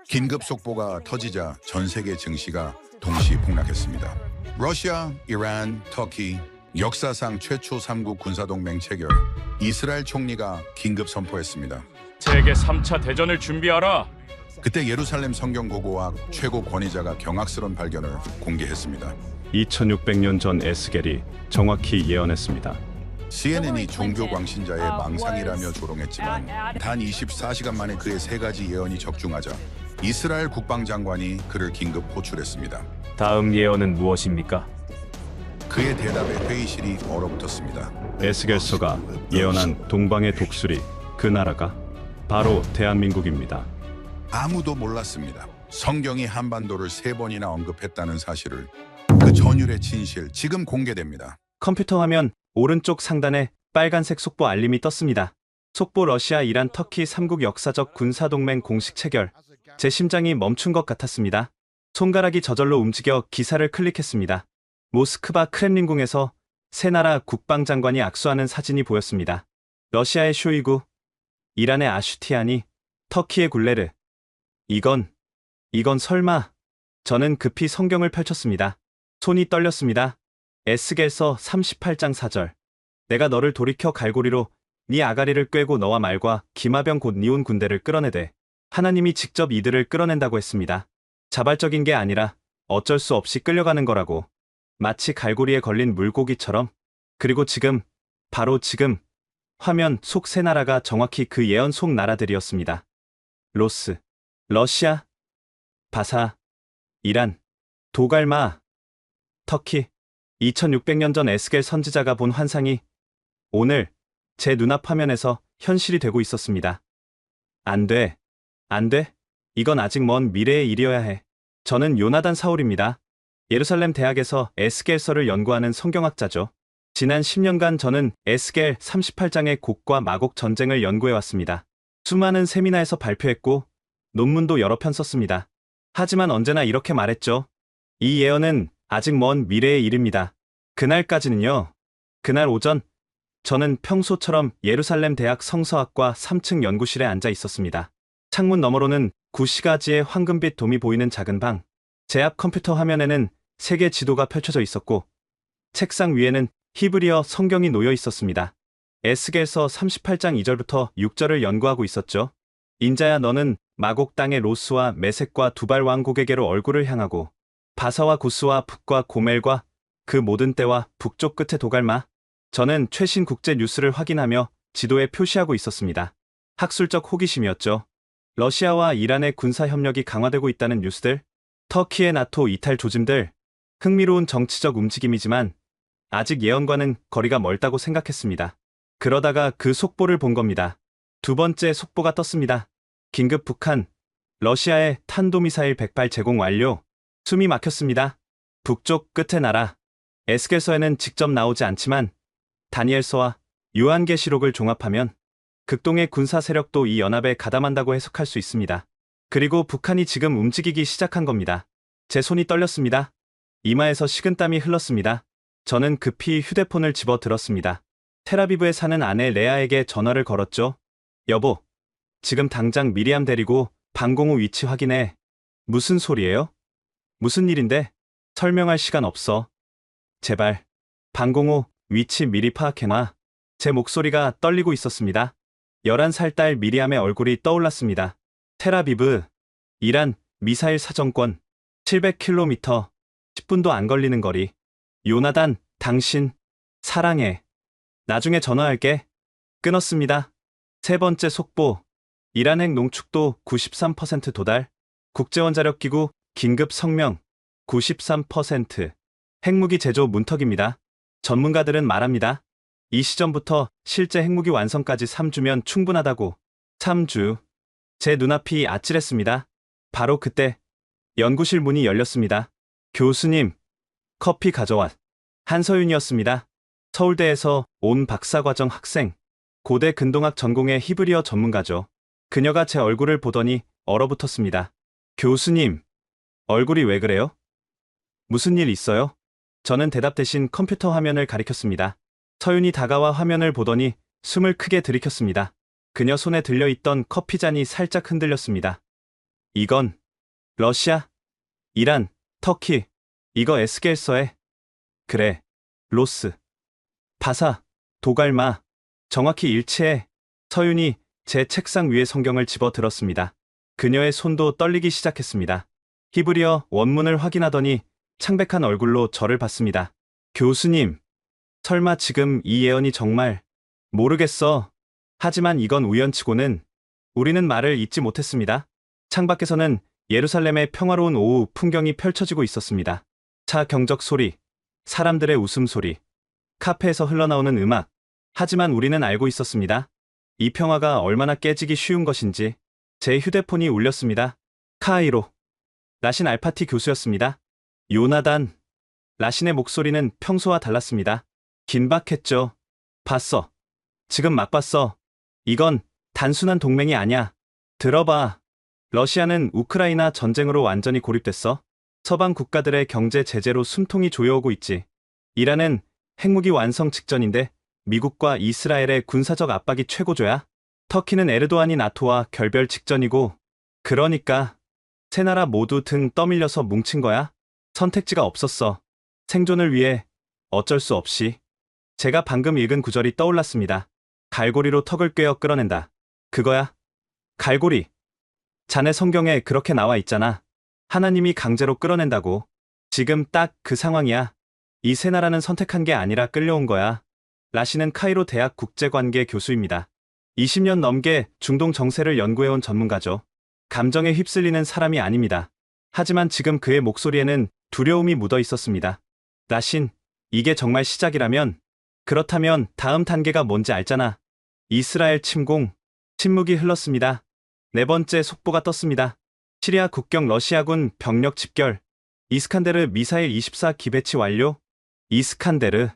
긴급 속보가 터지자 전 세계 증시가 동시 폭락했습니다. 러시아, 이란, 터키, 역사상 최초 3국 군사동맹 체결, 이스라엘 총리가 긴급 선포했습니다. 세계 3차 대전을 준비하라. 그때 예루살렘 성경고고학 최고 권위자가 경악스러운 발견을 공개했습니다. 2600년 전 에스겔이 정확히 예언했습니다. CNN이 종교 광신자의 망상이라며 조롱했지만 단 24시간 만에 그의 세 가지 예언이 적중하자 이스라엘 국방장관이 그를 긴급 호출했습니다. 다음 예언은 무엇입니까? 그의 대답에 회의실이 얼어붙었습니다. 에스겔서가 예언한 동방의 독수리, 그 나라가 바로 대한민국입니다. 아무도 몰랐습니다. 성경이 한반도를 3번이나 언급했다는 사실을. 그 전율의 진실, 지금 공개됩니다. 컴퓨터 화면 오른쪽 상단에 빨간색 속보 알림이 떴습니다. 속보 러시아, 이란, 터키 3국 역사적 군사동맹 공식 체결. 제 심장이 멈춘 것 같았습니다. 손가락이 저절로 움직여 기사를 클릭했습니다. 모스크바 크렘린궁에서 세 나라 국방장관이 악수하는 사진이 보였습니다. 러시아의 쇼이구, 이란의 아슈티아니, 터키의 굴레르. 이건 설마. 저는 급히 성경을 펼쳤습니다. 손이 떨렸습니다. 에스겔서 38장 4절. 내가 너를 돌이켜 갈고리로 네 아가리를 꿰고 너와 말과 기마병 곧 네 온 군대를 끌어내되. 하나님이 직접 이들을 끌어낸다고 했습니다. 자발적인 게 아니라 어쩔 수 없이 끌려가는 거라고. 마치 갈고리에 걸린 물고기처럼. 그리고 지금, 바로 지금 화면 속 세 나라가 정확히 그 예언 속 나라들이었습니다. 로스, 러시아, 바사, 이란, 도갈마, 터키. 2600년 전 에스겔 선지자가 본 환상이 오늘 제 눈앞 화면에서 현실이 되고 있었습니다. 안 돼. 이건 아직 먼 미래의 일이어야 해. 저는 요나단 사울입니다. 예루살렘 대학에서 에스겔서를 연구하는 성경학자죠. 지난 10년간 저는 에스겔 38장의 곡과 마곡 전쟁을 연구해왔습니다. 수많은 세미나에서 발표했고 논문도 여러 편 썼습니다. 하지만 언제나 이렇게 말했죠. 이 예언은 아직 먼 미래의 일입니다. 그날까지는요. 그날 오전 저는 평소처럼 예루살렘 대학 성서학과 3층 연구실에 앉아 있었습니다. 창문 너머로는 구시가지의 황금빛 돔이 보이는 작은 방. 제 앞 컴퓨터 화면에는 세계 지도가 펼쳐져 있었고 책상 위에는 히브리어 성경이 놓여 있었습니다. 에스겔서 38장 2절부터 6절을 연구하고 있었죠. 인자야, 너는 마곡 땅의 로스와 메섹과 두발 왕국에게로 얼굴을 향하고 바사와 구스와 북과 고멜과 그 모든 때와 북쪽 끝에 도갈마. 저는 최신 국제 뉴스를 확인하며 지도에 표시하고 있었습니다. 학술적 호기심이었죠. 러시아와 이란의 군사 협력이 강화되고 있다는 뉴스들, 터키의 나토 이탈 조짐들, 흥미로운 정치적 움직임이지만 아직 예언과는 거리가 멀다고 생각했습니다. 그러다가 그 속보를 본 겁니다. 두 번째 속보가 떴습니다. 긴급 북한, 러시아의 탄도미사일 100발 제공 완료. 숨이 막혔습니다. 북쪽 끝의 나라. 에스겔서에는 직접 나오지 않지만 다니엘서와 요한계시록을 종합하면 극동의 군사 세력도 이 연합에 가담한다고 해석할 수 있습니다. 그리고 북한이 지금 움직이기 시작한 겁니다. 제 손이 떨렸습니다. 이마에서 식은땀이 흘렀습니다. 저는 급히 휴대폰을 집어 들었습니다. 텔아비브에 사는 아내 레아에게 전화를 걸었죠. 여보, 지금 당장 미리암 데리고 방공호 위치 확인해. 무슨 소리예요? 무슨 일인데? 설명할 시간 없어. 제발, 방공호 위치 미리 파악해놔. 제 목소리가 떨리고 있었습니다. 11살 딸 미리암의 얼굴이 떠올랐습니다. 텔아비브, 이란 미사일 사정권, 700km, 10분도 안 걸리는 거리. 요나단, 당신, 사랑해. 나중에 전화할게. 끊었습니다. 세 번째 속보, 이란 핵 농축도 93% 도달, 국제원자력기구 긴급 성명, 93%. 핵무기 제조 문턱입니다. 전문가들은 말합니다. 이 시점부터 실제 핵무기 완성까지 3주면 충분하다고. 3주. 제 눈앞이 아찔했습니다. 바로 그때 연구실 문이 열렸습니다. 교수님, 커피 가져와. 한서윤이었습니다. 서울대에서 온 박사과정 학생, 고대 근동학 전공의 히브리어 전문가죠. 그녀가 제 얼굴을 보더니 얼어붙었습니다. 교수님, 얼굴이 왜 그래요? 무슨 일 있어요? 저는 대답 대신 컴퓨터 화면을 가리켰습니다. 서윤이 다가와 화면을 보더니 숨을 크게 들이켰습니다. 그녀 손에 들려있던 커피잔이 살짝 흔들렸습니다. 이건 러시아, 이란, 터키. 이거 에스겔서에. 그래. 로스, 바사, 도갈마. 정확히 일치해. 서윤이 제 책상 위에 성경을 집어 들었습니다. 그녀의 손도 떨리기 시작했습니다. 히브리어 원문을 확인하더니 창백한 얼굴로 저를 봤습니다. 교수님, 설마 지금 이 예언이 정말... 모르겠어. 하지만 이건 우연치고는 우리는 말을 잇지 못했습니다. 창밖에서는 예루살렘의 평화로운 오후 풍경이 펼쳐지고 있었습니다. 차 경적 소리, 사람들의 웃음소리, 카페에서 흘러나오는 음악. 하지만 우리는 알고 있었습니다. 이 평화가 얼마나 깨지기 쉬운 것인지. 제 휴대폰이 울렸습니다. 카이로. 라신 알파티 교수였습니다. 요나단. 라신의 목소리는 평소와 달랐습니다. 긴박했죠. 봤어. 지금 막 봤어. 이건 단순한 동맹이 아니야. 들어봐. 러시아는 우크라이나 전쟁으로 완전히 고립됐어. 서방 국가들의 경제 제재로 숨통이 조여오고 있지. 이란은 핵무기 완성 직전인데 미국과 이스라엘의 군사적 압박이 최고조야. 터키는 에르도안이 나토와 결별 직전이고. 그러니까 세 나라 모두 등 떠밀려서 뭉친 거야. 선택지가 없었어. 생존을 위해 어쩔 수 없이. 제가 방금 읽은 구절이 떠올랐습니다. 갈고리로 턱을 꿰어 끌어낸다. 그거야. 갈고리. 자네 성경에 그렇게 나와 있잖아. 하나님이 강제로 끌어낸다고. 지금 딱 그 상황이야. 이 세 나라는 선택한 게 아니라 끌려온 거야. 라신은 카이로 대학 국제관계 교수입니다. 20년 넘게 중동 정세를 연구해온 전문가죠. 감정에 휩쓸리는 사람이 아닙니다. 하지만 지금 그의 목소리에는 두려움이 묻어 있었습니다. 라신, 이게 정말 시작이라면? 그렇다면 다음 단계가 뭔지 알잖아. 이스라엘 침공. 침묵이 흘렀습니다. 네 번째 속보가 떴습니다. 시리아 국경 러시아군 병력 집결. 이스칸데르 미사일 24기 배치 완료. 이스칸데르.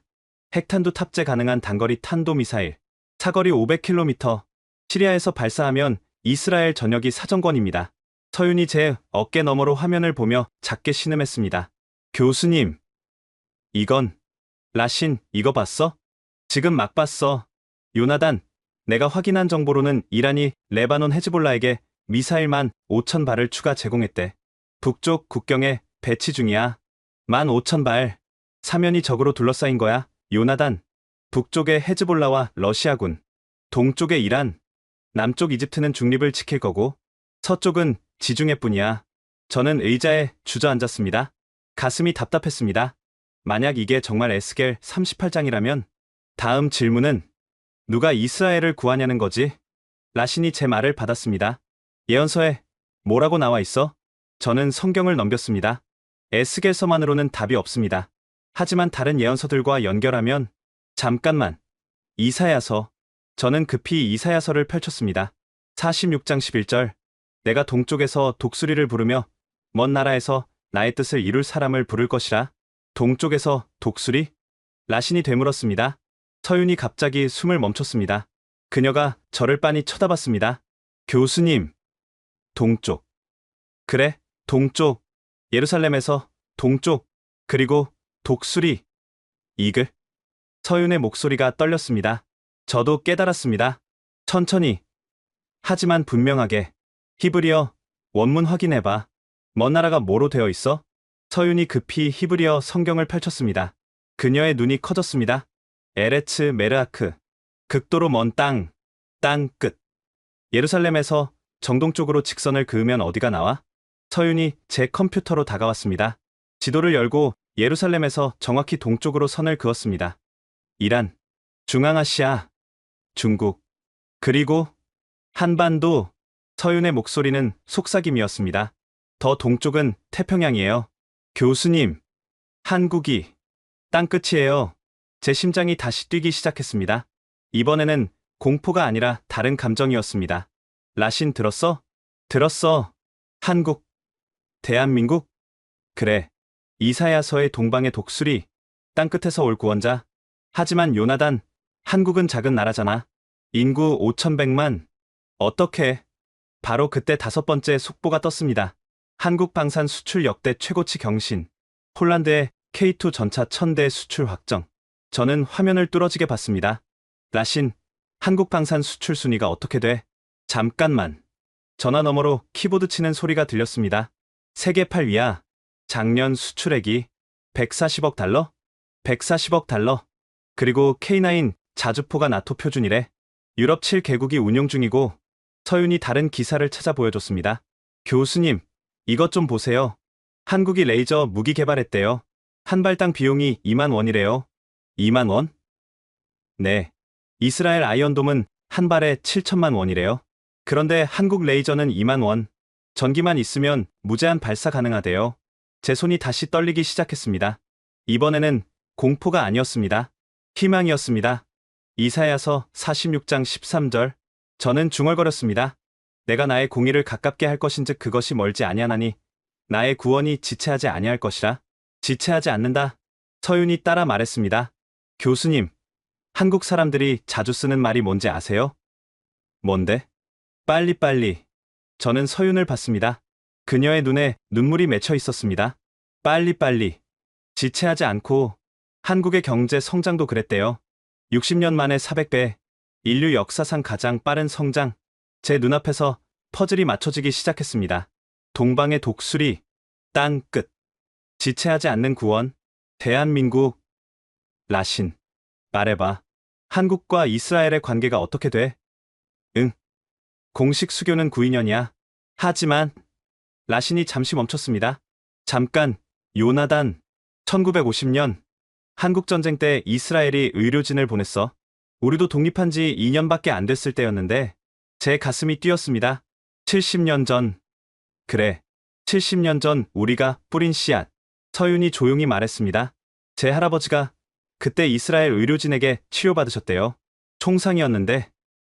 핵탄두 탑재 가능한 단거리 탄도미사일. 사거리 500km. 시리아에서 발사하면 이스라엘 전역이 사정권입니다. 서윤이 제 어깨 너머로 화면을 보며 작게 신음했습니다. 교수님. 이건... 라신, 이거 봤어? 지금 막 봤어. 요나단, 내가 확인한 정보로는 이란이 레바논 헤즈볼라에게 미사일만 5,000발을 추가 제공했대. 북쪽 국경에 배치 중이야. 15,000발. 사면이 적으로 둘러싸인 거야. 요나단. 북쪽에 헤즈볼라와 러시아군. 동쪽에 이란. 남쪽 이집트는 중립을 지킬 거고. 서쪽은 지중해뿐이야. 저는 의자에 주저앉았습니다. 가슴이 답답했습니다. 만약 이게 정말 에스겔 38장이라면 다음 질문은 누가 이스라엘을 구하냐는 거지? 라신이 제 말을 받았습니다. 예언서에 뭐라고 나와 있어? 저는 성경을 넘겼습니다. 에스겔서만으로는 답이 없습니다. 하지만 다른 예언서들과 연결하면 잠깐만. 이사야서. 저는 급히 이사야서를 펼쳤습니다. 46장 11절. 내가 동쪽에서 독수리를 부르며 먼 나라에서 나의 뜻을 이룰 사람을 부를 것이라. 동쪽에서 독수리? 라신이 되물었습니다. 서윤이 갑자기 숨을 멈췄습니다. 그녀가 저를 빤히 쳐다봤습니다. 교수님. 동쪽. 그래, 동쪽. 예루살렘에서 동쪽. 그리고 독수리. 이글. 서윤의 목소리가 떨렸습니다. 저도 깨달았습니다. 천천히. 하지만 분명하게. 히브리어 원문 확인해봐. 먼 나라가 뭐로 되어 있어? 서윤이 급히 히브리어 성경을 펼쳤습니다. 그녀의 눈이 커졌습니다. 에레츠 메르아크. 극도로 먼 땅. 땅 끝. 예루살렘에서 정동쪽으로 직선을 그으면 어디가 나와? 서윤이 제 컴퓨터로 다가왔습니다. 지도를 열고 예루살렘에서 정확히 동쪽으로 선을 그었습니다. 이란, 중앙아시아, 중국, 그리고 한반도. 서윤의 목소리는 속삭임이었습니다. 더 동쪽은 태평양이에요. 교수님, 한국이 땅끝이에요. 제 심장이 다시 뛰기 시작했습니다. 이번에는 공포가 아니라 다른 감정이었습니다. 라신 들었어? 들었어. 한국, 대한민국? 그래. 이사야서의 동방의 독수리, 땅끝에서 올 구원자. 하지만 요나단, 한국은 작은 나라잖아. 인구 5,100만. 어떻게? 바로 그때 다섯 번째 속보가 떴습니다. 한국 방산 수출 역대 최고치 경신. 폴란드의 K2 전차 1000대 수출 확정. 저는 화면을 뚫어지게 봤습니다. 라신, 한국 방산 수출 순위가 어떻게 돼? 잠깐만. 전화 너머로 키보드 치는 소리가 들렸습니다. 세계 8위야. 작년 수출액이 140억 달러? 140억 달러. 그리고 K9 자주포가 나토 표준이래. 유럽 7개국이 운용 중이고 서윤이 다른 기사를 찾아 보여줬습니다. 교수님, 이것 좀 보세요. 한국이 레이저 무기 개발했대요. 한 발당 비용이 2만 원이래요. 2만 원? 네. 이스라엘 아이언돔은 한 발에 7천만 원이래요. 그런데 한국 레이저는 2만 원. 전기만 있으면 무제한 발사 가능하대요. 제 손이 다시 떨리기 시작했습니다. 이번에는 공포가 아니었습니다. 희망이었습니다. 이사야서 46장 13절. 저는 중얼거렸습니다. 내가 나의 공의를 가깝게 할 것인즉 그것이 멀지 아니하나니 나의 구원이 지체하지 아니할 것이라. 지체하지 않는다. 서윤이 따라 말했습니다. 교수님, 한국 사람들이 자주 쓰는 말이 뭔지 아세요? 뭔데? 빨리빨리. 저는 서윤을 봤습니다. 그녀의 눈에 눈물이 맺혀 있었습니다. 빨리빨리. 지체하지 않고 한국의 경제 성장도 그랬대요. 60년 만에 400배. 인류 역사상 가장 빠른 성장. 제 눈앞에서 퍼즐이 맞춰지기 시작했습니다. 동방의 독수리, 땅 끝. 지체하지 않는 구원. 대한민국. 라신. 말해봐. 한국과 이스라엘의 관계가 어떻게 돼? 응. 공식 수교는 9인연이야. 하지만 라신이 잠시 멈췄습니다. 잠깐. 요나단. 1950년 한국전쟁 때 이스라엘이 의료진을 보냈어. 우리도 독립한 지 2년밖에 안 됐을 때였는데 제 가슴이 뛰었습니다. 70년 전. 그래. 70년 전 우리가 뿌린 씨앗. 서윤이 조용히 말했습니다. 제 할아버지가 그때 이스라엘 의료진에게 치료받으셨대요. 총상이었는데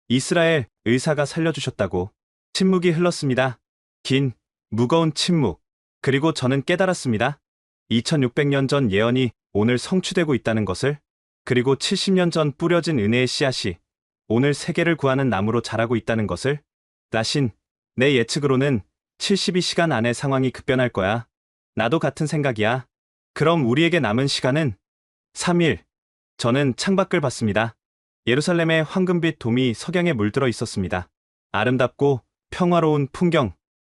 이스라엘 의사가 살려주셨다고. 침묵이 흘렀습니다. 긴, 무거운 침묵. 그리고 저는 깨달았습니다. 2600년 전 예언이 오늘 성취되고 있다는 것을. 그리고 70년 전 뿌려진 은혜의 씨앗이 오늘 세계를 구하는 나무로 자라고 있다는 것을. 라신, 내 예측으로는 72시간 안에 상황이 급변할 거야. 나도 같은 생각이야. 그럼 우리에게 남은 시간은 3일. 저는 창밖을 봤습니다. 예루살렘의 황금빛 돔이 석양에 물들어 있었습니다. 아름답고 평화로운 풍경.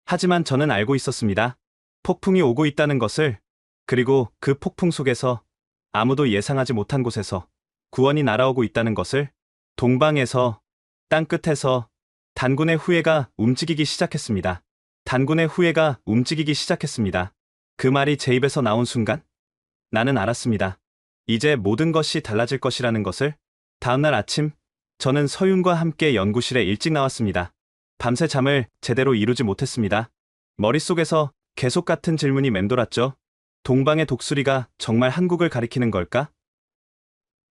하지만 저는 알고 있었습니다. 폭풍이 오고 있다는 것을. 그리고 그 폭풍 속에서 아무도 예상하지 못한 곳에서 구원이 날아오고 있다는 것을. 동방에서, 땅끝에서 단군의 후예가 움직이기 시작했습니다. 단군의 후예가 움직이기 시작했습니다. 그 말이 제 입에서 나온 순간 나는 알았습니다. 이제 모든 것이 달라질 것이라는 것을. 다음날 아침, 저는 서윤과 함께 연구실에 일찍 나왔습니다. 밤새 잠을 제대로 이루지 못했습니다. 머릿속에서 계속 같은 질문이 맴돌았죠. 동방의 독수리가 정말 한국을 가리키는 걸까?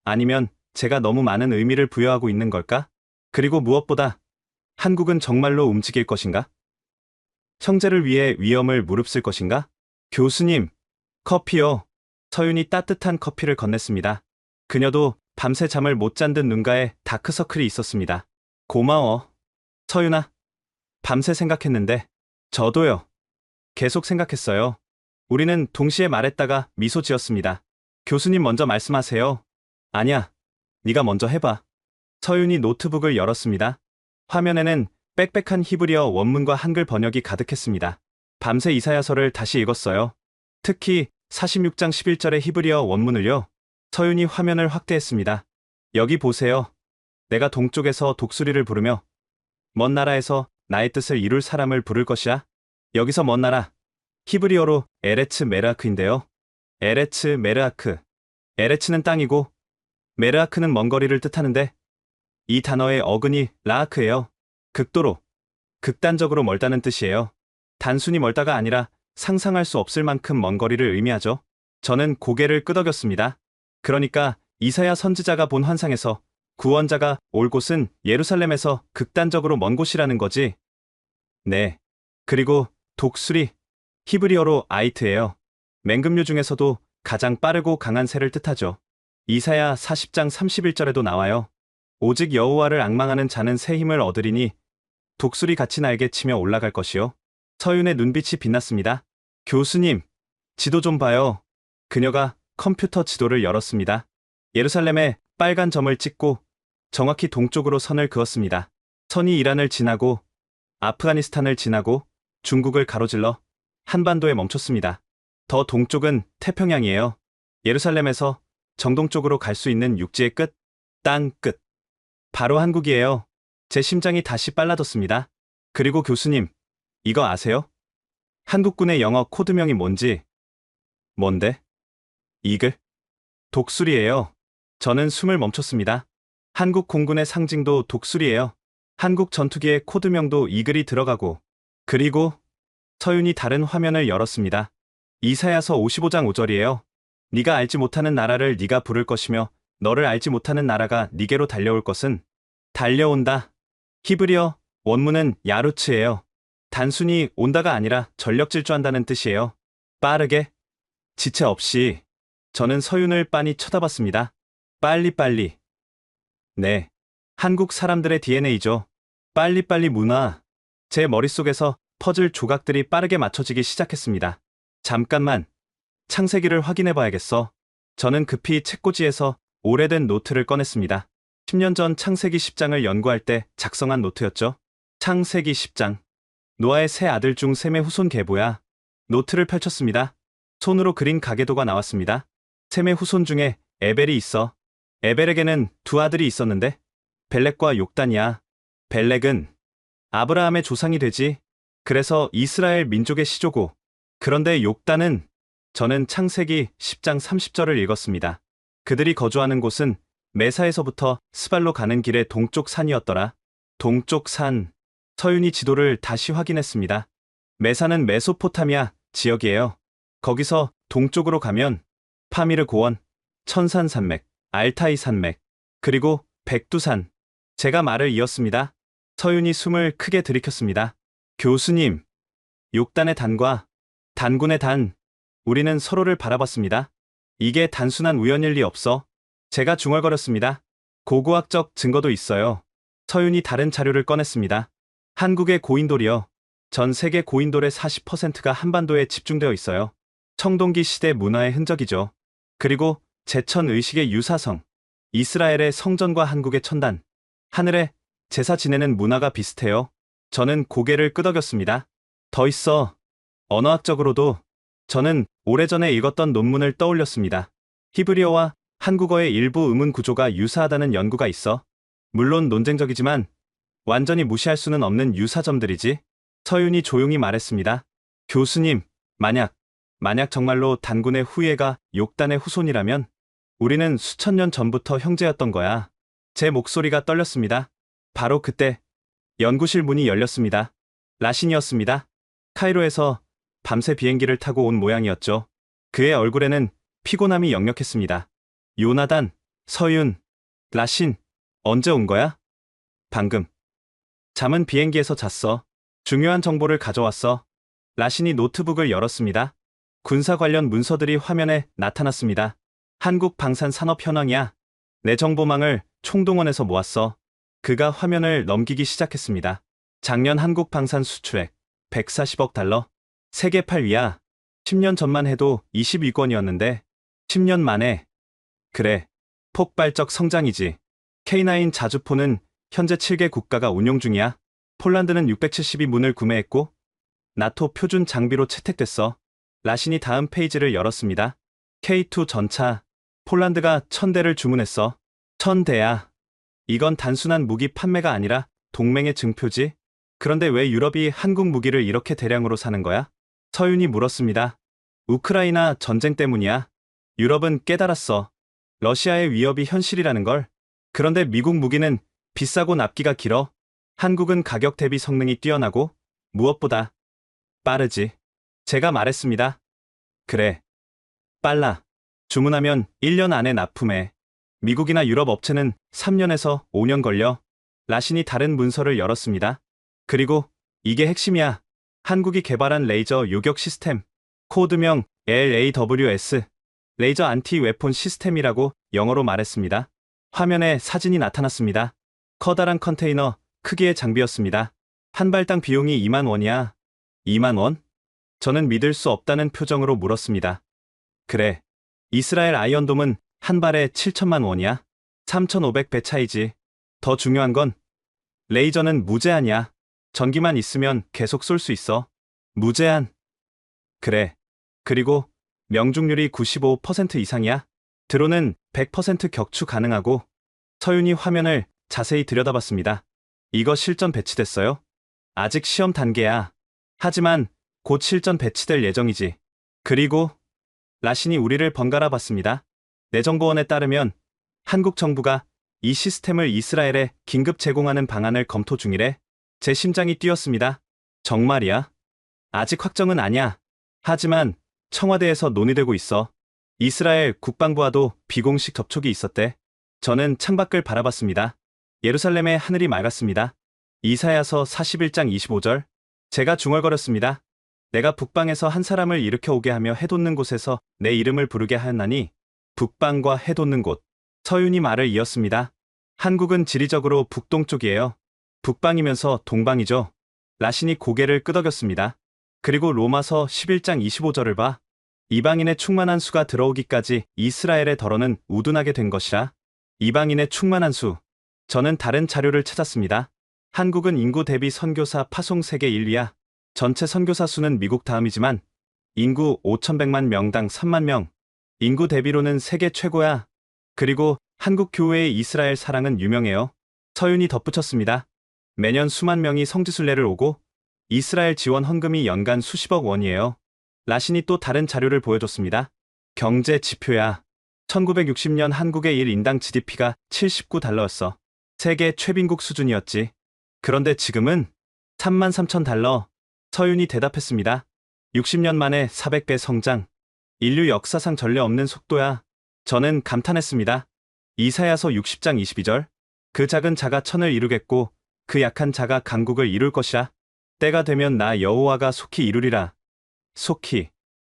아니면 제가 너무 많은 의미를 부여하고 있는 걸까? 그리고 무엇보다 한국은 정말로 움직일 것인가? 형제를 위해 위험을 무릅쓸 것인가? 교수님, 커피요. 서윤이 따뜻한 커피를 건넸습니다. 그녀도 밤새 잠을 못 잔 듯 눈가에 다크서클이 있었습니다. 고마워. 서윤아. 밤새 생각했는데. 저도요. 계속 생각했어요. 우리는 동시에 말했다가 미소 지었습니다. 교수님 먼저 말씀하세요. 아니야. 네가 먼저 해봐. 서윤이 노트북을 열었습니다. 화면에는 빽빽한 히브리어 원문과 한글 번역이 가득했습니다. 밤새 이사야서를 다시 읽었어요. 특히 46장 11절의 히브리어 원문을요. 서윤이 화면을 확대했습니다. 여기 보세요. 내가 동쪽에서 독수리를 부르며 먼 나라에서 나의 뜻을 이룰 사람을 부를 것이야. 여기서 먼 나라. 히브리어로 에레츠 메르아크인데요. 에레츠 메르아크. 에레츠는 땅이고 메르아크는 먼 거리를 뜻하는데 이 단어의 어근이 라아크예요. 극도로, 극단적으로 멀다는 뜻이에요. 단순히 멀다가 아니라 상상할 수 없을 만큼 먼 거리를 의미하죠. 저는 고개를 끄덕였습니다. 그러니까 이사야 선지자가 본 환상에서 구원자가 올 곳은 예루살렘에서 극단적으로 먼 곳이라는 거지. 네. 그리고 독수리, 히브리어로 아이트예요. 맹금류 중에서도 가장 빠르고 강한 새를 뜻하죠. 이사야 40장 31절에도 나와요. 오직 여호와를 앙망하는 자는 새 힘을 얻으리니 독수리 같이 날개 치며 올라갈 것이요. 서윤의 눈빛이 빛났습니다. 교수님, 지도 좀 봐요. 그녀가 컴퓨터 지도를 열었습니다. 예루살렘에 빨간 점을 찍고 정확히 동쪽으로 선을 그었습니다. 선이 이란을 지나고 아프가니스탄을 지나고 중국을 가로질러 한반도에 멈췄습니다. 더 동쪽은 태평양이에요. 예루살렘에서 정동 쪽으로 갈 수 있는 육지의 끝, 땅 끝. 바로 한국이에요. 제 심장이 다시 빨라졌습니다. 그리고 교수님, 이거 아세요? 한국군의 영어 코드명이 뭔지? 뭔데? 이글? 독수리예요. 저는 숨을 멈췄습니다. 한국 공군의 상징도 독수리예요. 한국 전투기의 코드명도 이글이 들어가고. 그리고 서윤이 다른 화면을 열었습니다. 이사야서 55장 5절이에요. 네가 알지 못하는 나라를 네가 부를 것이며 너를 알지 못하는 나라가 네게로 달려올 것은 달려온다. 히브리어 원문은 야루츠예요. 단순히 온다가 아니라 전력 질주한다는 뜻이에요. 빠르게, 지체 없이. 저는 서윤을 빤히 쳐다봤습니다. 빨리빨리. 네. 한국 사람들의 DNA죠. 빨리빨리 문화. 제 머릿속에서 퍼즐 조각들이 빠르게 맞춰지기 시작했습니다. 잠깐만. 창세기를 확인해봐야겠어. 저는 급히 책꽂이에서 오래된 노트를 꺼냈습니다. 10년 전 창세기 10장을 연구할 때 작성한 노트였죠. 창세기 10장. 노아의 세 아들 중 셈의 후손 계보야. 노트를 펼쳤습니다. 손으로 그린 가계도가 나왔습니다. 셈의 후손 중에 에벨이 있어. 에벨에게는 두 아들이 있었는데 벨렉과 욕단이야. 벨렉은 아브라함의 조상이 되지. 그래서 이스라엘 민족의 시조고. 그런데 욕단은 저는 창세기 10장 30절을 읽었습니다. 그들이 거주하는 곳은 메사에서부터 스발로 가는 길의 동쪽 산이었더라. 동쪽 산. 서윤이 지도를 다시 확인했습니다. 메사는 메소포타미아 지역이에요. 거기서 동쪽으로 가면 파미르 고원, 천산 산맥, 알타이 산맥, 그리고 백두산. 제가 말을 이었습니다. 서윤이 숨을 크게 들이켰습니다. 교수님, 욕단의 단과 단군의 단. 우리는 서로를 바라봤습니다. 이게 단순한 우연일 리 없어. 제가 중얼거렸습니다. 고고학적 증거도 있어요. 서윤이 다른 자료를 꺼냈습니다. 한국의 고인돌이요. 전 세계 고인돌의 40%가 한반도에 집중되어 있어요. 청동기 시대 문화의 흔적이죠. 그리고 제천 의식의 유사성. 이스라엘의 성전과 한국의 천단. 하늘에 제사 지내는 문화가 비슷해요. 저는 고개를 끄덕였습니다. 더 있어. 언어학적으로도. 저는 오래전에 읽었던 논문을 떠올렸습니다. 히브리어와 한국어의 일부 음운 구조가 유사하다는 연구가 있어. 물론 논쟁적이지만 완전히 무시할 수는 없는 유사점들이지. 서윤이 조용히 말했습니다. 교수님, 만약 정말로 단군의 후예가 욕단의 후손이라면 우리는 수천 년 전부터 형제였던 거야. 제 목소리가 떨렸습니다. 바로 그때 연구실 문이 열렸습니다. 라신이었습니다. 카이로에서 밤새 비행기를 타고 온 모양이었죠. 그의 얼굴에는 피곤함이 역력했습니다. 요나단, 서윤, 라신, 언제 온 거야? 방금. 잠은 비행기에서 잤어. 중요한 정보를 가져왔어. 라신이 노트북을 열었습니다. 군사 관련 문서들이 화면에 나타났습니다. 한국 방산 산업 현황이야. 내 정보망을 총동원해서 모았어. 그가 화면을 넘기기 시작했습니다. 작년 한국 방산 수출액 140억 달러. 세계 8위야. 10년 전만 해도 20위권이었는데 10년 만에. 그래. 폭발적 성장이지. K9 자주포는 현재 7개 국가가 운용 중이야. 폴란드는 672문을 구매했고 나토 표준 장비로 채택됐어. 라신이 다음 페이지를 열었습니다. K2 전차. 폴란드가 1000대를 주문했어. 1000대야. 이건 단순한 무기 판매가 아니라 동맹의 증표지. 그런데 왜 유럽이 한국 무기를 이렇게 대량으로 사는 거야? 서윤이 물었습니다. 우크라이나 전쟁 때문이야. 유럽은 깨달았어. 러시아의 위협이 현실이라는 걸. 그런데 미국 무기는 비싸고 납기가 길어. 한국은 가격 대비 성능이 뛰어나고 무엇보다 빠르지. 제가 말했습니다. 그래. 빨라. 주문하면 1년 안에 납품해. 미국이나 유럽 업체는 3년에서 5년 걸려. 라신이 다른 문서를 열었습니다. 그리고 이게 핵심이야. 한국이 개발한 레이저 요격 시스템. 코드명 LAWS. 레이저 안티 웨폰 시스템이라고 영어로 말했습니다. 화면에 사진이 나타났습니다. 커다란 컨테이너 크기의 장비였습니다. 한 발당 비용이 2만 원이야. 2만 원? 저는 믿을 수 없다는 표정으로 물었습니다. 그래. 이스라엘 아이언돔은 한 발에 7천만 원이야. 3,500배 차이지. 더 중요한 건 레이저는 무제한이야. 전기만 있으면 계속 쏠 수 있어. 무제한. 그래. 그리고 명중률이 95% 이상이야. 드론은 100% 격추 가능하고. 서윤이 화면을 자세히 들여다봤습니다. 이거 실전 배치됐어요? 아직 시험 단계야. 하지만 곧 실전 배치될 예정이지. 그리고 라신이 우리를 번갈아 봤습니다. 내 정보원에 따르면 한국 정부가 이 시스템을 이스라엘에 긴급 제공하는 방안을 검토 중이래. 제 심장이 뛰었습니다. 정말이야? 아직 확정은 아니야. 하지만 청와대에서 논의되고 있어. 이스라엘 국방부와도 비공식 접촉이 있었대. 저는 창밖을 바라봤습니다. 예루살렘의 하늘이 맑았습니다. 이사야서 41장 25절. 제가 중얼거렸습니다. 내가 북방에서 한 사람을 일으켜 오게 하며 해돋는 곳에서 내 이름을 부르게 하였나니 북방과 해돋는 곳. 서윤이 말을 이었습니다. 한국은 지리적으로 북동쪽이에요. 북방이면서 동방이죠. 라신이 고개를 끄덕였습니다. 그리고 로마서 11장 25절을 봐. 이방인의 충만한 수가 들어오기까지 이스라엘의 덜어는 우둔하게 된 것이라. 이방인의 충만한 수. 저는 다른 자료를 찾았습니다. 한국은 인구 대비 선교사 파송 세계 1위야. 전체 선교사 수는 미국 다음이지만 인구 5,100만 명당 3만 명. 인구 대비로는 세계 최고야. 그리고 한국 교회의 이스라엘 사랑은 유명해요. 서윤이 덧붙였습니다. 매년 수만 명이 성지순례를 오고 이스라엘 지원 헌금이 연간 수십억 원이에요. 라신이 또 다른 자료를 보여줬습니다. 경제 지표야. 1960년 한국의 1인당 GDP가 79달러였어. 세계 최빈국 수준이었지. 그런데 지금은 33,000달러. 서윤이 대답했습니다. 60년 만에 400배 성장. 인류 역사상 전례 없는 속도야. 저는 감탄했습니다. 이사야서 60장 22절. 그 작은 자가 천을 이루겠고 그 약한 자가 강국을 이룰 것이라. 때가 되면 나 여호와가 속히 이루리라. 속히.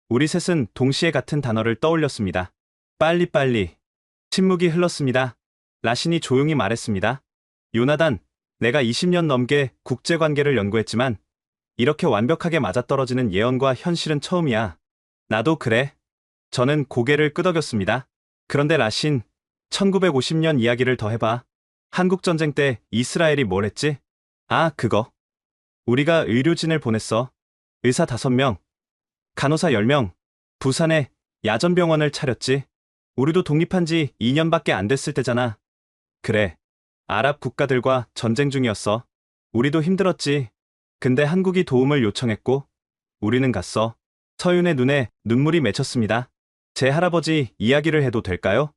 우리 셋은 동시에 같은 단어를 떠올렸습니다. 빨리빨리. 침묵이 흘렀습니다. 라신이 조용히 말했습니다. 요나단, 내가 20년 넘게 국제관계를 연구했지만 이렇게 완벽하게 맞아떨어지는 예언과 현실은 처음이야. 나도 그래. 저는 고개를 끄덕였습니다. 그런데 라신, 1950년 이야기를 더 해봐. 한국전쟁 때 이스라엘이 뭘 했지? 아, 그거. 우리가 의료진을 보냈어. 의사 5명, 간호사 10명, 부산에 야전병원을 차렸지. 우리도 독립한 지 2년밖에 안 됐을 때잖아. 그래. 아랍 국가들과 전쟁 중이었어. 우리도 힘들었지. 근데 한국이 도움을 요청했고 우리는 갔어. 서윤의 눈에 눈물이 맺혔습니다. 제 할아버지 이야기를 해도 될까요?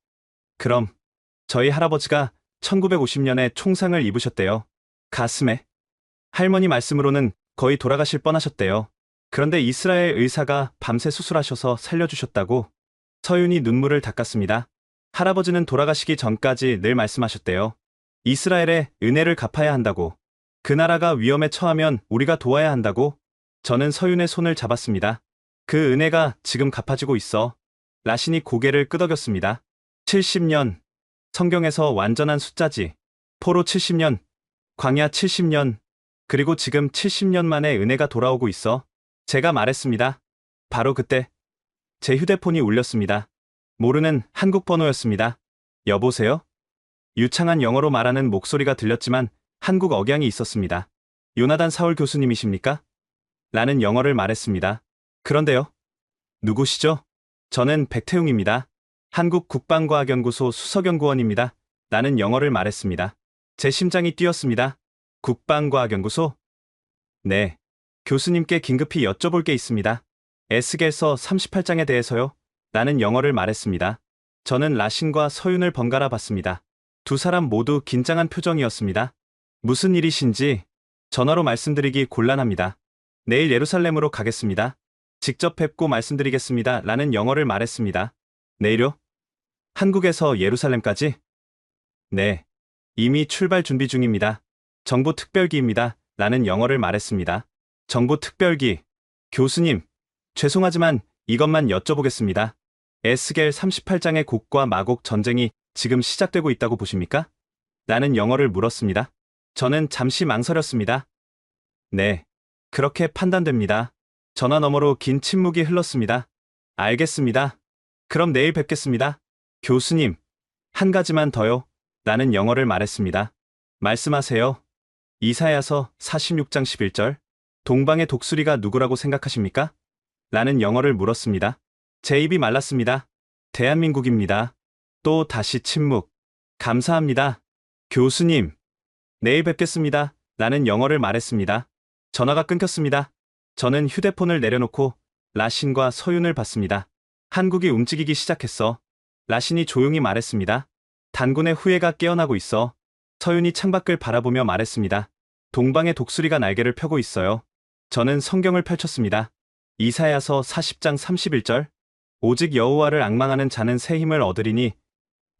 그럼. 저희 할아버지가 1950년에 총상을 입으셨대요. 가슴에. 할머니 말씀으로는 거의 돌아가실 뻔하셨대요. 그런데 이스라엘 의사가 밤새 수술하셔서 살려주셨다고. 서윤이 눈물을 닦았습니다. 할아버지는 돌아가시기 전까지 늘 말씀하셨대요. 이스라엘에 은혜를 갚아야 한다고. 그 나라가 위험에 처하면 우리가 도와야 한다고. 저는 서윤의 손을 잡았습니다. 그 은혜가 지금 갚아지고 있어. 라신이 고개를 끄덕였습니다. 70년. 성경에서 완전한 숫자지. 포로 70년. 광야 70년. 그리고 지금 70년 만에 은혜가 돌아오고 있어. 제가 말했습니다. 바로 그때 제 휴대폰이 울렸습니다. 모르는 한국 번호였습니다. 여보세요? 유창한 영어로 말하는 목소리가 들렸지만 한국 억양이 있었습니다. 요나단 사울 교수님이십니까? 라는 영어를 말했습니다. 그런데요? 누구시죠? 저는 백태웅입니다. 한국 국방과학연구소 수석연구원입니다. 라는 영어를 말했습니다. 제 심장이 뛰었습니다. 국방과학연구소? 네. 교수님께 긴급히 여쭤볼 게 있습니다. 에스겔서 38장에 대해서요. 라는 영어를 말했습니다. 저는 라신과 서윤을 번갈아 봤습니다. 두 사람 모두 긴장한 표정이었습니다. 무슨 일이신지 전화로 말씀드리기 곤란합니다. 내일 예루살렘으로 가겠습니다. 직접 뵙고 말씀드리겠습니다. 라는 영어를 말했습니다. 내일요? 한국에서 예루살렘까지? 네. 이미 출발 준비 중입니다. 정부 특별기입니다. 라는 영어를 말했습니다. 정부 특별기. 교수님, 죄송하지만 이것만 여쭤보겠습니다. 에스겔 38장의 곡과 마곡 전쟁이 지금 시작되고 있다고 보십니까? 라는 영어를 물었습니다. 저는 잠시 망설였습니다. 네, 그렇게 판단됩니다. 전화 너머로 긴 침묵이 흘렀습니다. 알겠습니다. 그럼 내일 뵙겠습니다. 교수님, 한 가지만 더요. 라는 영어를 말했습니다. 말씀하세요. 이사야서 46장 11절. 동방의 독수리가 누구라고 생각하십니까? 라는 영어를 물었습니다. 제 입이 말랐습니다. 대한민국입니다. 또 다시 침묵. 감사합니다. 교수님. 내일 뵙겠습니다. 라는 영어를 말했습니다. 전화가 끊겼습니다. 저는 휴대폰을 내려놓고 라신과 서윤을 봤습니다. 한국이 움직이기 시작했어. 라신이 조용히 말했습니다. 단군의 후예가 깨어나고 있어. 서윤이 창밖을 바라보며 말했습니다. 동방의 독수리가 날개를 펴고 있어요. 저는 성경을 펼쳤습니다. 이사야서 40장 31절. 오직 여호와를 앙망하는 자는 새 힘을 얻으리니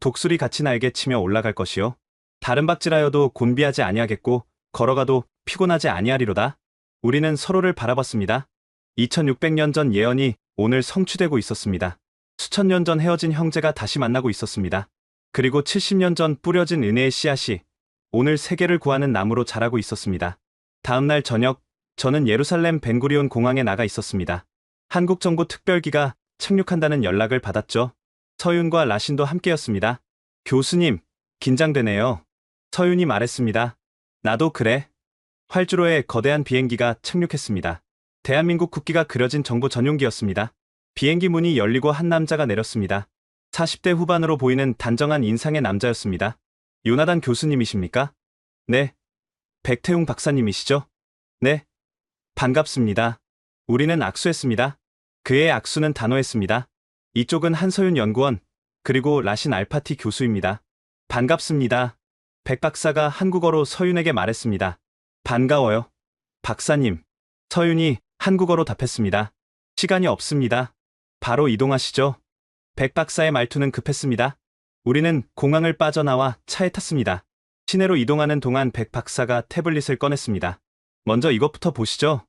독수리 같이 날개치며 올라갈 것이요. 다른 박질하여도 곤비하지 아니하겠고 걸어가도 피곤하지 아니하리로다. 우리는 서로를 바라봤습니다. 2600년 전 예언이 오늘 성취되고 있었습니다. 수천 년 전 헤어진 형제가 다시 만나고 있었습니다. 그리고 70년 전 뿌려진 은혜의 씨앗이 오늘 세계를 구하는 나무로 자라고 있었습니다. 다음 날 저녁, 저는 예루살렘 벤구리온 공항에 나가 있었습니다. 한국 정부 특별기가 착륙한다는 연락을 받았죠. 서윤과 라신도 함께였습니다. 교수님, 긴장되네요. 서윤이 말했습니다. 나도 그래. 활주로에 거대한 비행기가 착륙했습니다. 대한민국 국기가 그려진 정부 전용기였습니다. 비행기 문이 열리고 한 남자가 내렸습니다. 40대 후반으로 보이는 단정한 인상의 남자였습니다. 요나단 교수님이십니까? 네. 백태웅 박사님이시죠? 네. 반갑습니다. 우리는 악수했습니다. 그의 악수는 단호했습니다. 이쪽은 한서윤 연구원, 그리고 라신 알파티 교수입니다. 반갑습니다. 백 박사가 한국어로 서윤에게 말했습니다. 반가워요. 박사님. 서윤이 한국어로 답했습니다. 시간이 없습니다. 바로 이동하시죠. 백 박사의 말투는 급했습니다. 우리는 공항을 빠져나와 차에 탔습니다. 시내로 이동하는 동안 백 박사가 태블릿을 꺼냈습니다. 먼저 이것부터 보시죠.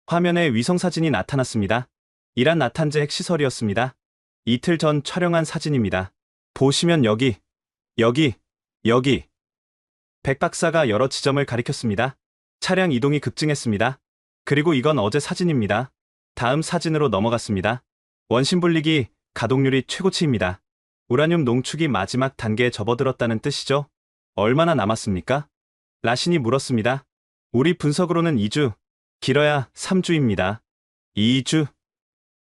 화면에 위성사진이 나타났습니다. 이란 나탄제 핵시설이었습니다. 이틀 전 촬영한 사진입니다. 보시면 여기. 백 박사가 여러 지점을 가리켰습니다. 차량 이동이 급증했습니다. 그리고 이건 어제 사진입니다. 다음 사진으로 넘어갔습니다. 원심 분리기 가동률이 최고치입니다. 우라늄 농축이 마지막 단계에 접어들었다는 뜻이죠. 얼마나 남았습니까? 라신이 물었습니다. 우리 분석으로는 2주, 길어야 3주입니다. 2주.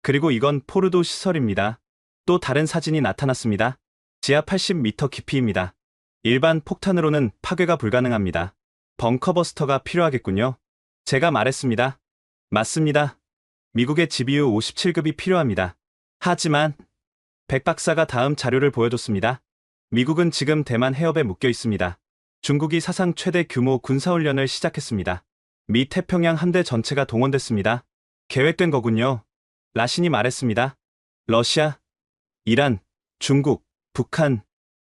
그리고 이건 포르도 시설입니다. 또 다른 사진이 나타났습니다. 지하 80m 깊이입니다. 일반 폭탄으로는 파괴가 불가능합니다. 벙커버스터가 필요하겠군요. 제가 말했습니다. 맞습니다. 미국의 GBU 57급이 필요합니다. 하지만 백 박사가 다음 자료를 보여줬습니다. 미국은 지금 대만 해협에 묶여 있습니다. 중국이 사상 최대 규모 군사훈련을 시작했습니다. 미 태평양 함대 전체가 동원됐습니다. 계획된 거군요. 라신이 말했습니다. 러시아, 이란, 중국, 북한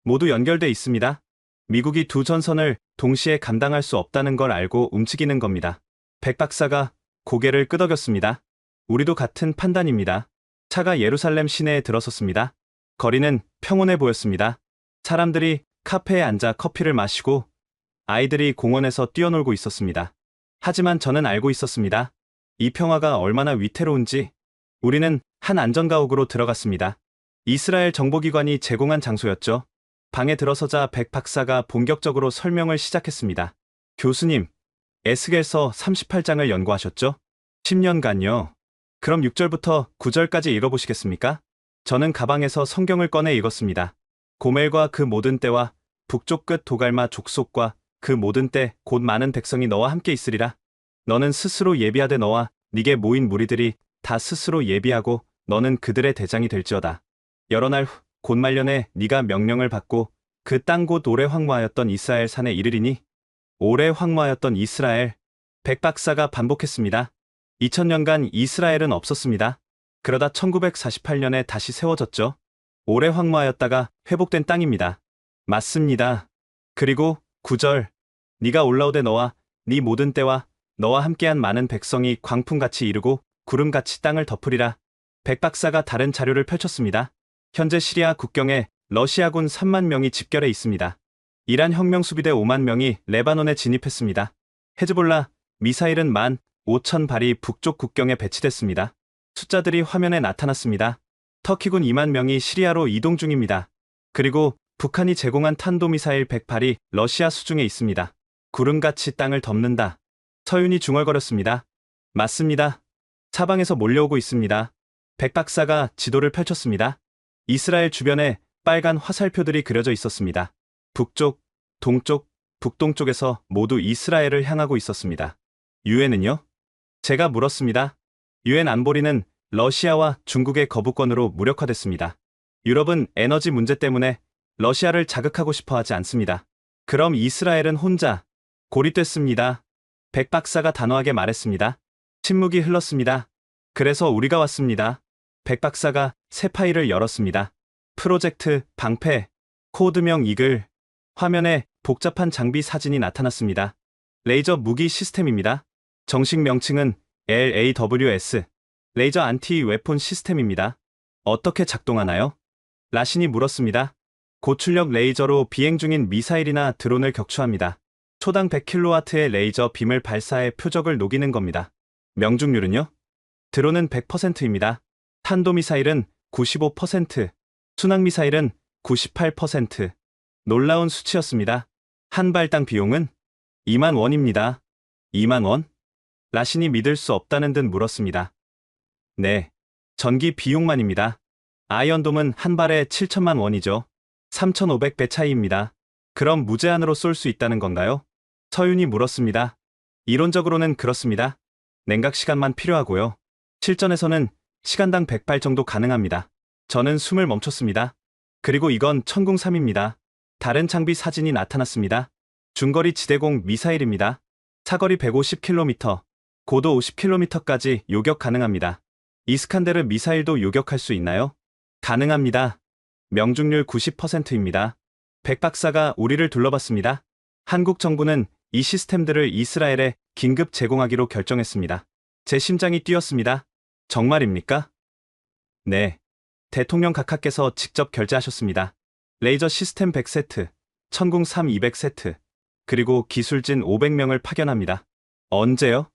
모두 연결돼 있습니다. 미국이 두 전선을 동시에 감당할 수 없다는 걸 알고 움직이는 겁니다. 백 박사가 고개를 끄덕였습니다. 우리도 같은 판단입니다. 차가 예루살렘 시내에 들어섰습니다. 거리는 평온해 보였습니다. 사람들이 카페에 앉아 커피를 마시고 아이들이 공원에서 뛰어놀고 있었습니다. 하지만 저는 알고 있었습니다. 이 평화가 얼마나 위태로운지. 우리는 한 안전가옥으로 들어갔습니다. 이스라엘 정보기관이 제공한 장소였죠. 방에 들어서자 백 박사가 본격적으로 설명을 시작했습니다. 교수님, 에스겔서 38장을 연구하셨죠? 10년간요. 그럼 6절부터 9절까지 읽어보시겠습니까? 저는 가방에서 성경을 꺼내 읽었습니다. 고멜과 그 모든 때와 북쪽 끝 도갈마 족속과 그 모든 때 곧 많은 백성이 너와 함께 있으리라. 너는 스스로 예비하되 너와 네게 모인 무리들이 다 스스로 예비하고 너는 그들의 대장이 될지어다. 여러 날 후 곧 말년에 네가 명령을 받고 그 땅 곧 오래 황무하였던 이스라엘 산에 이르리니. 오래 황무하였던 이스라엘. 백 박사가 반복했습니다. 2000년간 이스라엘은 없었습니다. 그러다 1948년에 다시 세워졌죠. 오래 황무하였다가 회복된 땅입니다. 맞습니다. 그리고 9절. 네가 올라오되 너와 네 모든 때와 너와 함께한 많은 백성이 광풍같이 이르고 구름같이 땅을 덮으리라. 백 박사가 다른 자료를 펼쳤습니다. 현재 시리아 국경에 러시아군 3만 명이 집결해 있습니다. 이란 혁명수비대 5만 명이 레바논에 진입했습니다. 헤즈볼라 미사일은 15,000발이 북쪽 국경에 배치됐습니다. 숫자들이 화면에 나타났습니다. 터키군 2만 명이 시리아로 이동 중입니다. 그리고 북한이 제공한 탄도미사일 100발이 러시아 수중에 있습니다. 구름같이 땅을 덮는다. 서윤이 중얼거렸습니다. 맞습니다. 사방에서 몰려오고 있습니다. 백 박사가 지도를 펼쳤습니다. 이스라엘 주변에 빨간 화살표들이 그려져 있었습니다. 북쪽, 동쪽, 북동쪽에서 모두 이스라엘을 향하고 있었습니다. 유엔은요? 제가 물었습니다. 유엔 안보리는 러시아와 중국의 거부권으로 무력화됐습니다. 유럽은 에너지 문제 때문에 러시아를 자극하고 싶어 하지 않습니다. 그럼 이스라엘은 혼자 고립됐습니다. 백 박사가 단호하게 말했습니다. 침묵이 흘렀습니다. 그래서 우리가 왔습니다. 백 박사가 새 파일을 열었습니다. 프로젝트 방패, 코드명 이글, 화면에 복잡한 장비 사진이 나타났습니다. 레이저 무기 시스템입니다. 정식 명칭은 LAWS, 레이저 안티 웨폰 시스템입니다. 어떻게 작동하나요? 라신이 물었습니다. 고출력 레이저로 비행 중인 미사일이나 드론을 격추합니다. 초당 100kW의 레이저 빔을 발사해 표적을 녹이는 겁니다. 명중률은요? 드론은 100%입니다. 탄도미사일은 95%, 순항미사일은 98%. 놀라운 수치였습니다. 한 발당 비용은 2만 원입니다. 2만 원? 라신이 믿을 수 없다는 듯 물었습니다. 네, 전기 비용만입니다. 아이언돔은 한 발에 7천만 원이죠. 3,500배 차이입니다. 그럼 무제한으로 쏠 수 있다는 건가요? 서윤이 물었습니다. 이론적으로는 그렇습니다. 냉각 시간만 필요하고요. 실전에서는 시간당 100발 정도 가능합니다. 저는 숨을 멈췄습니다. 그리고 이건 천궁3입니다. 다른 장비 사진이 나타났습니다. 중거리 지대공 미사일입니다. 사거리 150km, 고도 50km까지 요격 가능합니다. 이스칸데르 미사일도 요격할 수 있나요? 가능합니다. 명중률 90%입니다. 백 박사가 우리를 둘러봤습니다. 한국 정부는 이 시스템들을 이스라엘에 긴급 제공하기로 결정했습니다. 제 심장이 뛰었습니다. 정말입니까? 네. 대통령 각하께서 직접 결제하셨습니다. 레이저 시스템 100세트, 천궁3 200세트, 그리고 기술진 500명을 파견합니다. 언제요?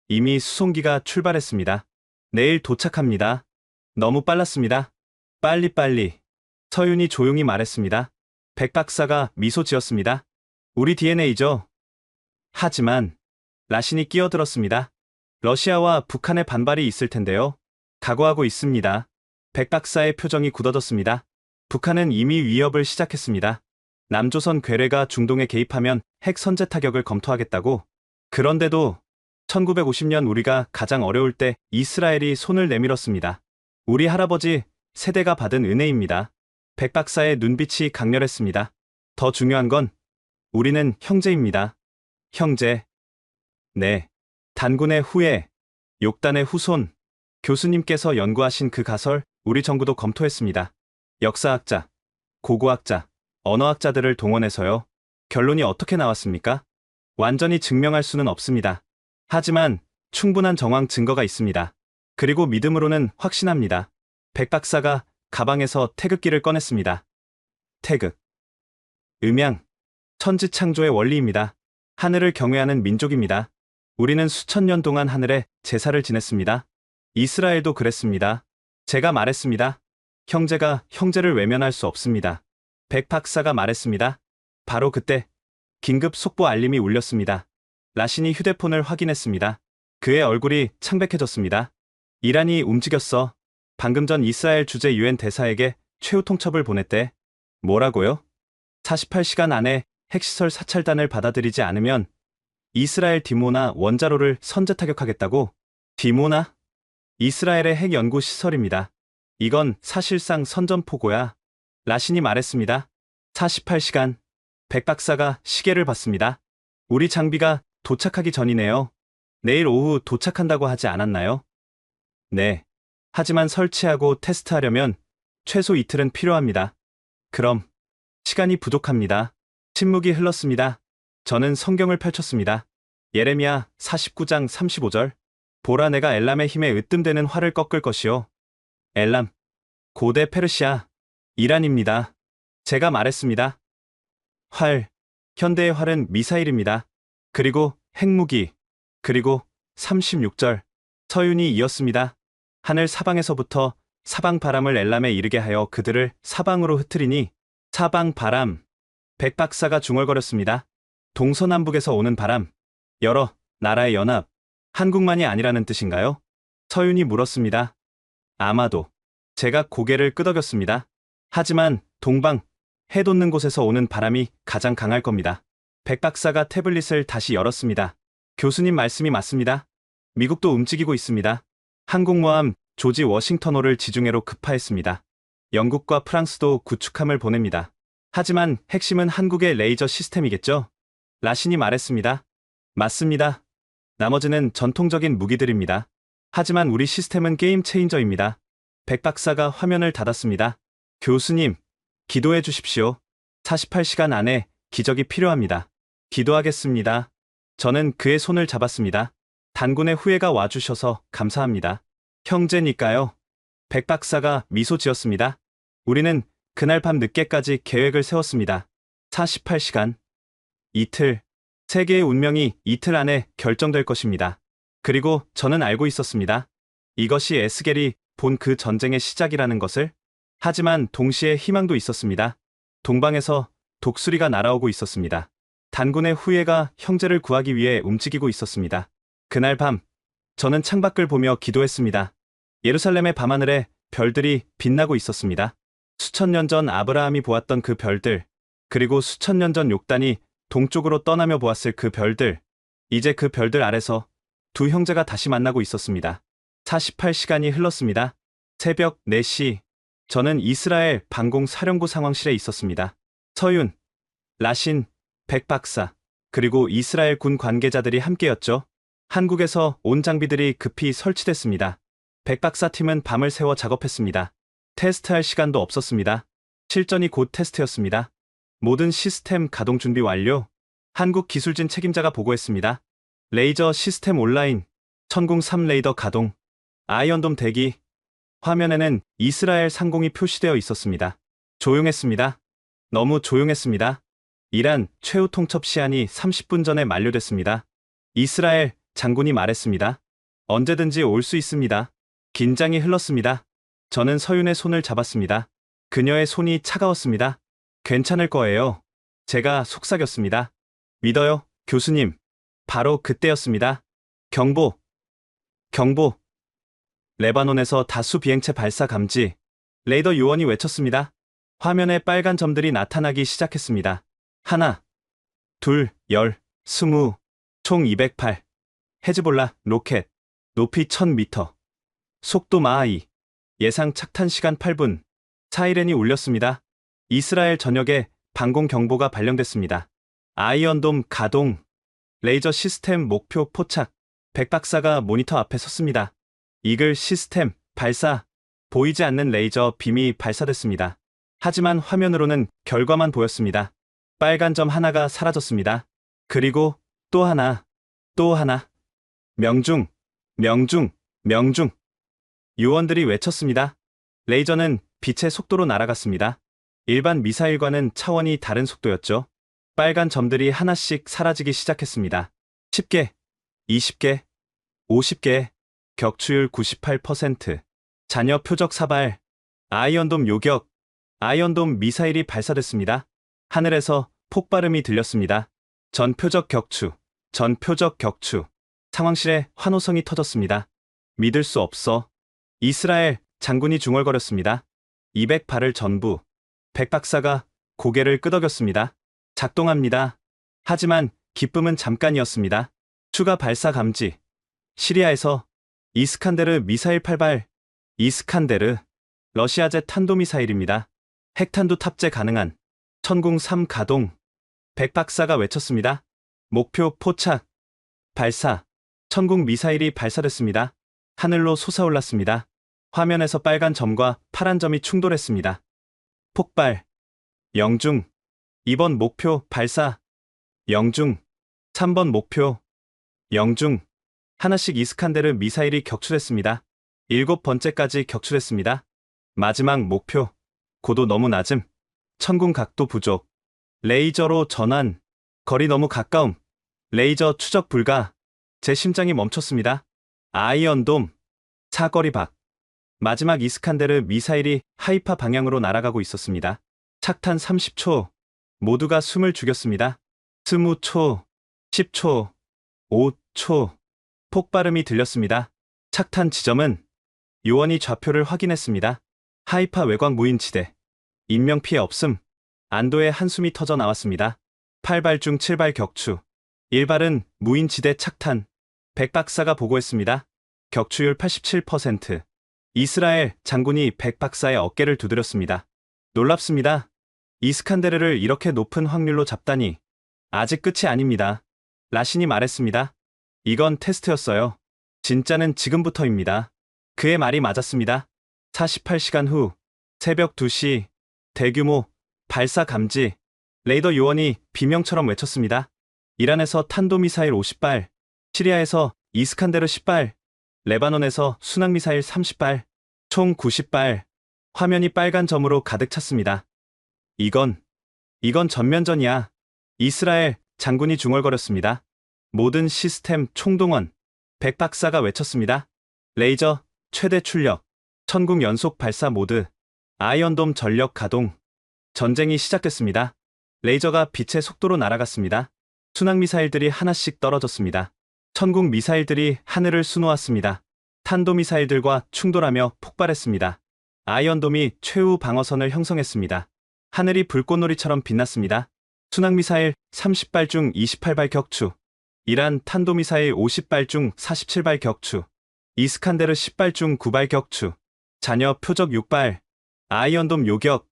이미 수송기가 출발했습니다. 내일 도착합니다. 너무 빨랐습니다. 빨리빨리. 서윤이 조용히 말했습니다. 백 박사가 미소 지었습니다. 우리 DNA죠. 하지만 라신이 끼어들었습니다. 러시아와 북한의 반발이 있을 텐데요. 각오하고 있습니다. 백 박사의 표정이 굳어졌습니다. 북한은 이미 위협을 시작했습니다. 남조선 괴뢰가 중동에 개입하면 핵 선제 타격을 검토하겠다고. 그런데도 1950년 우리가 가장 어려울 때 이스라엘이 손을 내밀었습니다. 우리 할아버지 세대가 받은 은혜입니다. 백 박사의 눈빛이 강렬했습니다. 더 중요한 건 우리는 형제입니다. 형제. 네. 단군의 후예, 욕단의 후손. 교수님께서 연구하신 그 가설 우리 정부도 검토했습니다. 역사학자, 고고학자, 언어학자들을 동원해서요. 결론이 어떻게 나왔습니까? 완전히 증명할 수는 없습니다. 하지만 충분한 정황 증거가 있습니다. 그리고 믿음으로는 확신합니다. 백 박사가 가방에서 태극기를 꺼냈습니다. 태극. 음양. 천지창조의 원리입니다. 하늘을 경외하는 민족입니다. 우리는 수천 년 동안 하늘에 제사를 지냈습니다. 이스라엘도 그랬습니다. 제가 말했습니다. 형제가 형제를 외면할 수 없습니다. 백 박사가 말했습니다. 바로 그때 긴급 속보 알림이 울렸습니다. 라신이 휴대폰을 확인했습니다. 그의 얼굴이 창백해졌습니다. 이란이 움직였어. 방금 전 이스라엘 주재 유엔 대사에게 최후 통첩을 보냈대. 뭐라고요? 48시간 안에 핵시설 사찰단을 받아들이지 않으면 이스라엘 디모나 원자로를 선제 타격하겠다고? 디모나? 이스라엘의 핵 연구 시설입니다. 이건 사실상 선전포고야. 라신이 말했습니다. 48시간. 백 박사가 시계를 봤습니다. 우리 장비가 도착하기 전이네요. 내일 오후 도착한다고 하지 않았나요? 네. 하지만 설치하고 테스트하려면 최소 이틀은 필요합니다. 그럼 시간이 부족합니다. 침묵이 흘렀습니다. 저는 성경을 펼쳤습니다. 예레미야 49장 35절. 보라 내가 엘람의 힘에 으뜸되는 활을 꺾을 것이요. 엘람. 고대 페르시아. 이란입니다. 제가 말했습니다. 활. 현대의 활은 미사일입니다. 그리고 핵무기. 그리고 36절. 서윤이 이었습니다. 하늘 사방에서부터 사방 바람을 엘람에 이르게 하여 그들을 사방으로 흩트리니. 사방 바람. 백 박사가 중얼거렸습니다. 동서남북에서 오는 바람, 여러 나라의 연합, 한국만이 아니라는 뜻인가요? 서윤이 물었습니다. 아마도. 제가 고개를 끄덕였습니다. 하지만 동방, 해 돋는 곳에서 오는 바람이 가장 강할 겁니다. 백 박사가 태블릿을 다시 열었습니다. 교수님 말씀이 맞습니다. 미국도 움직이고 있습니다. 항공모함 조지 워싱턴호를 지중해로 급파했습니다. 영국과 프랑스도 구축함을 보냅니다. 하지만 핵심은 한국의 레이저 시스템이겠죠? 라신이 말했습니다. 맞습니다. 나머지는 전통적인 무기들입니다. 하지만 우리 시스템은 게임 체인저입니다. 백 박사가 화면을 닫았습니다. 교수님, 기도해 주십시오. 48시간 안에 기적이 필요합니다. 기도하겠습니다. 저는 그의 손을 잡았습니다. 단군의 후예가 와주셔서 감사합니다. 형제니까요. 백 박사가 미소 지었습니다. 우리는 그날 밤 늦게까지 계획을 세웠습니다. 48시간. 이틀. 세계의 운명이 이틀 안에 결정될 것입니다. 그리고 저는 알고 있었습니다. 이것이 에스겔이 본 그 전쟁의 시작이라는 것을. 하지만 동시에 희망도 있었습니다. 동방에서 독수리가 날아오고 있었습니다. 단군의 후예가 형제를 구하기 위해 움직이고 있었습니다. 그날 밤, 저는 창밖을 보며 기도했습니다. 예루살렘의 밤하늘에 별들이 빛나고 있었습니다. 수천 년 전 아브라함이 보았던 그 별들, 그리고 수천 년 전 욕단이 동쪽으로 떠나며 보았을 그 별들, 이제 그 별들 아래서 두 형제가 다시 만나고 있었습니다. 48시간이 흘렀습니다. 새벽 4시, 저는 이스라엘 방공사령부 상황실에 있었습니다. 서윤, 라신, 백 박사, 그리고 이스라엘 군 관계자들이 함께였죠. 한국에서 온 장비들이 급히 설치됐습니다. 백 박사 팀은 밤을 새워 작업했습니다. 테스트할 시간도 없었습니다. 실전이 곧 테스트였습니다. 모든 시스템 가동 준비 완료. 한국 기술진 책임자가 보고했습니다. 레이저 시스템 온라인, 천궁 3 레이더 가동, 아이언돔 대기. 화면에는 이스라엘 상공이 표시되어 있었습니다. 조용했습니다. 너무 조용했습니다. 이란 최후 통첩 시한이 30분 전에 만료됐습니다. 이스라엘 장군이 말했습니다. 언제든지 올 수 있습니다. 긴장이 흘렀습니다. 저는 서윤의 손을 잡았습니다. 그녀의 손이 차가웠습니다. 괜찮을 거예요. 제가 속삭였습니다. 믿어요, 교수님. 바로 그때였습니다. 경보. 경보. 레바논에서 다수 비행체 발사 감지. 레이더 요원이 외쳤습니다. 화면에 빨간 점들이 나타나기 시작했습니다. 하나, 둘, 10, 20, 총 208. 헤즈볼라 로켓. 높이 1000m. 속도 마하이. 예상 착탄 시간 8분. 사이렌이 울렸습니다. 이스라엘 전역에 방공 경보가 발령됐습니다. 아이언돔 가동. 레이저 시스템 목표 포착. 백 박사가 모니터 앞에 섰습니다. 이글 시스템 발사. 보이지 않는 레이저 빔이 발사됐습니다. 하지만 화면으로는 결과만 보였습니다. 빨간 점 하나가 사라졌습니다. 그리고 또 하나, 또 하나. 명중, 명중, 명중. 요원들이 외쳤습니다. 레이저는 빛의 속도로 날아갔습니다. 일반 미사일과는 차원이 다른 속도였죠. 빨간 점들이 하나씩 사라지기 시작했습니다. 10개, 20개, 50개, 격추율 98%. 잔여 표적 사발. 아이언돔 요격. 아이언돔 미사일이 발사됐습니다. 하늘에서 폭발음이 들렸습니다. 전 표적 격추. 전 표적 격추. 상황실에 환호성이 터졌습니다. 믿을 수 없어. 이스라엘 장군이 중얼거렸습니다. 208을 전부. 백 박사가 고개를 끄덕였습니다. 작동합니다. 하지만 기쁨은 잠깐이었습니다. 추가 발사 감지. 시리아에서 이스칸데르 미사일 8발. 이스칸데르. 러시아제 탄도미사일입니다. 핵탄두 탑재 가능한. 천궁 3 가동. 백 박사가 외쳤습니다. 목표 포착. 발사. 천궁 미사일이 발사됐습니다. 하늘로 솟아올랐습니다. 화면에서 빨간 점과 파란 점이 충돌했습니다. 폭발. 영중. 2번 목표 발사. 영중. 3번 목표. 영중. 하나씩 이스칸데르 미사일이 격추됐습니다. 7번째까지 격추됐습니다. 마지막 목표. 고도 너무 낮음. 천궁 각도 부족. 레이저로 전환. 거리 너무 가까움. 레이저 추적 불가. 제 심장이 멈췄습니다. 아이언돔. 사거리 밖. 마지막 이스칸데르 미사일이 하이파 방향으로 날아가고 있었습니다. 착탄 30초. 모두가 숨을 죽였습니다. 20초, 10초, 5초. 폭발음이 들렸습니다. 착탄 지점은 요원이 좌표를 확인했습니다. 하이파 외곽 무인지대. 인명피해 없음. 안도의 한숨이 터져 나왔습니다. 8발 중 7발 격추. 1발은 무인지대 착탄. 백 박사가 보고했습니다. 격추율 87%. 이스라엘 장군이 백 박사의 어깨를 두드렸습니다. 놀랍습니다. 이스칸데르를 이렇게 높은 확률로 잡다니. 아직 끝이 아닙니다. 라신이 말했습니다. 이건 테스트였어요. 진짜는 지금부터입니다. 그의 말이 맞았습니다. 48시간 후 새벽 2시 대규모 발사 감지. 레이더 요원이 비명처럼 외쳤습니다. 이란에서 탄도미사일 50발, 시리아에서 이스칸데르 10발, 레바논에서 순항미사일 30발, 총 90발. 화면이 빨간 점으로 가득 찼습니다. 이건 전면전이야. 이스라엘 장군이 중얼거렸습니다. 모든 시스템 총동원. 백 박사가 외쳤습니다. 레이저 최대 출력. 천궁 연속 발사 모드. 아이언돔 전력 가동. 전쟁이 시작됐습니다. 레이저가 빛의 속도로 날아갔습니다. 순항미사일들이 하나씩 떨어졌습니다. 천궁 미사일들이 하늘을 수놓았습니다. 탄도미사일들과 충돌하며 폭발했습니다. 아이언돔이 최후 방어선을 형성했습니다. 하늘이 불꽃놀이처럼 빛났습니다. 순항미사일 30발 중 28발 격추. 이란 탄도미사일 50발 중 47발 격추. 이스칸데르 10발 중 9발 격추. 잔여 표적 6발. 아이언돔 요격.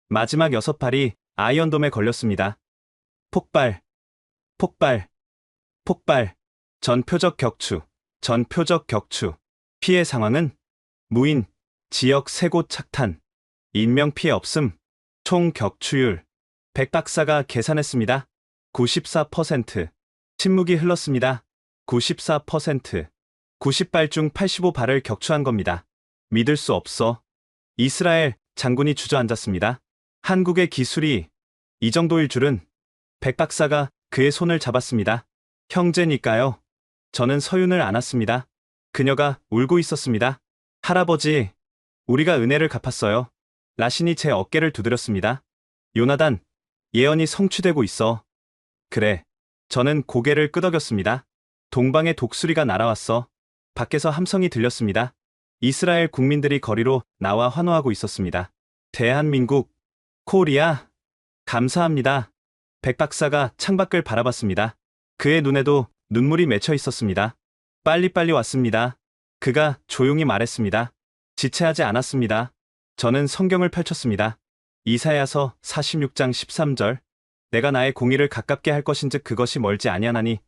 마지막 6발이 아이언돔에 걸렸습니다. 폭발. 폭발. 폭발. 전표적 격추. 전표적 격추. 피해 상황은 무인, 지역 3곳 착탄. 인명피해 없음. 총 격추율. 백 박사가 계산했습니다. 94%. 침묵이 흘렀습니다. 94%. 90발 중 85발을 격추한 겁니다. 믿을 수 없어. 이스라엘 장군이 주저앉았습니다. 한국의 기술이 이 정도일 줄은. 백 박사가 그의 손을 잡았습니다. 형제니까요. 저는 서윤을 안았습니다. 그녀가 울고 있었습니다. 할아버지, 우리가 은혜를 갚았어요. 라신이 제 어깨를 두드렸습니다. 요나단, 예언이 성취되고 있어. 그래. 저는 고개를 끄덕였습니다. 동방의 독수리가 날아왔어. 밖에서 함성이 들렸습니다. 이스라엘 국민들이 거리로 나와 환호하고 있었습니다. 대한민국, 코리아, 감사합니다. 백 박사가 창밖을 바라봤습니다. 그의 눈에도 눈물이 맺혀 있었습니다. 빨리빨리 왔습니다. 그가 조용히 말했습니다. 지체하지 않았습니다. 저는 성경을 펼쳤습니다. 이사야서 46장 13절. 내가 나의 공의를 가깝게 할 것인즉 그것이 멀지 아니하나니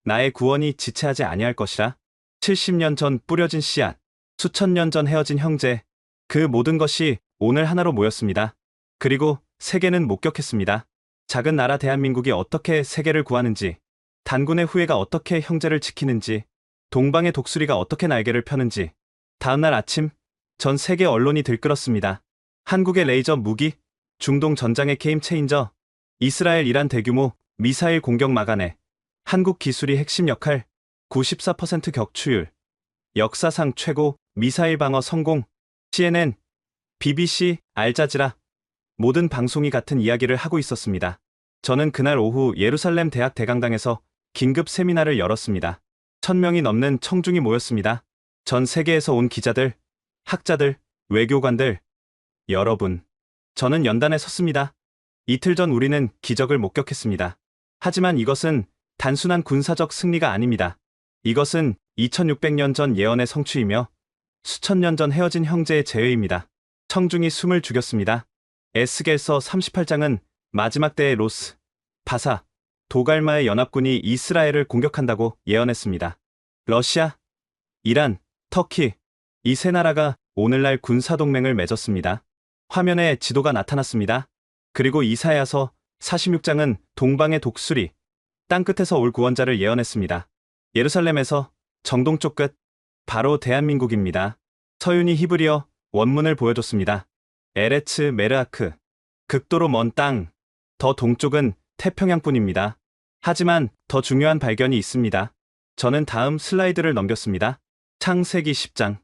나의 구원이 지체하지 아니할 것이라. 70년 전 뿌려진 씨앗, 수천 년 전 헤어진 형제, 그 모든 것이 오늘 하나로 모였습니다. 그리고 세계는 목격했습니다. 작은 나라 대한민국이 어떻게 세계를 구하는지, 단군의 후예가 어떻게 형제를 지키는지, 동방의 독수리가 어떻게 날개를 펴는지. 다음날 아침, 전 세계 언론이 들끓었습니다. 한국의 레이저 무기, 중동 전장의 게임 체인저, 이스라엘 이란 대규모 미사일 공격 막아내, 한국 기술이 핵심 역할, 94% 격추율, 역사상 최고 미사일 방어 성공. CNN, BBC, 알자지라 모든 방송이 같은 이야기를 하고 있었습니다. 저는 그날 오후 예루살렘 대학 대강당에서 긴급 세미나를 열었습니다. 1000명이 넘는 청중이 모였습니다. 전 세계에서 온 기자들, 학자들, 외교관들, 여러분. 저는 연단에 섰습니다. 이틀 전 우리는 기적을 목격했습니다. 하지만 이것은 단순한 군사적 승리가 아닙니다. 이것은 2600년 전 예언의 성취이며 수천 년 전 헤어진 형제의 재회입니다. 청중이 숨을 죽였습니다. 에스겔서 38장은 마지막 때의 로스, 바사, 도갈마의 연합군이 이스라엘을 공격한다고 예언했습니다. 러시아, 이란, 터키, 이 세 나라가 오늘날 군사동맹을 맺었습니다. 화면에 지도가 나타났습니다. 그리고 이사야서 46장은 동방의 독수리, 땅끝에서 올 구원자를 예언했습니다. 예루살렘에서 정동쪽 끝, 바로 대한민국입니다. 서윤이 히브리어 원문을 보여줬습니다. 에레츠 메르아크, 극도로 먼 땅, 더 동쪽은 태평양뿐입니다. 하지만 더 중요한 발견이 있습니다. 저는 다음 슬라이드를 넘겼습니다. 창세기 10장.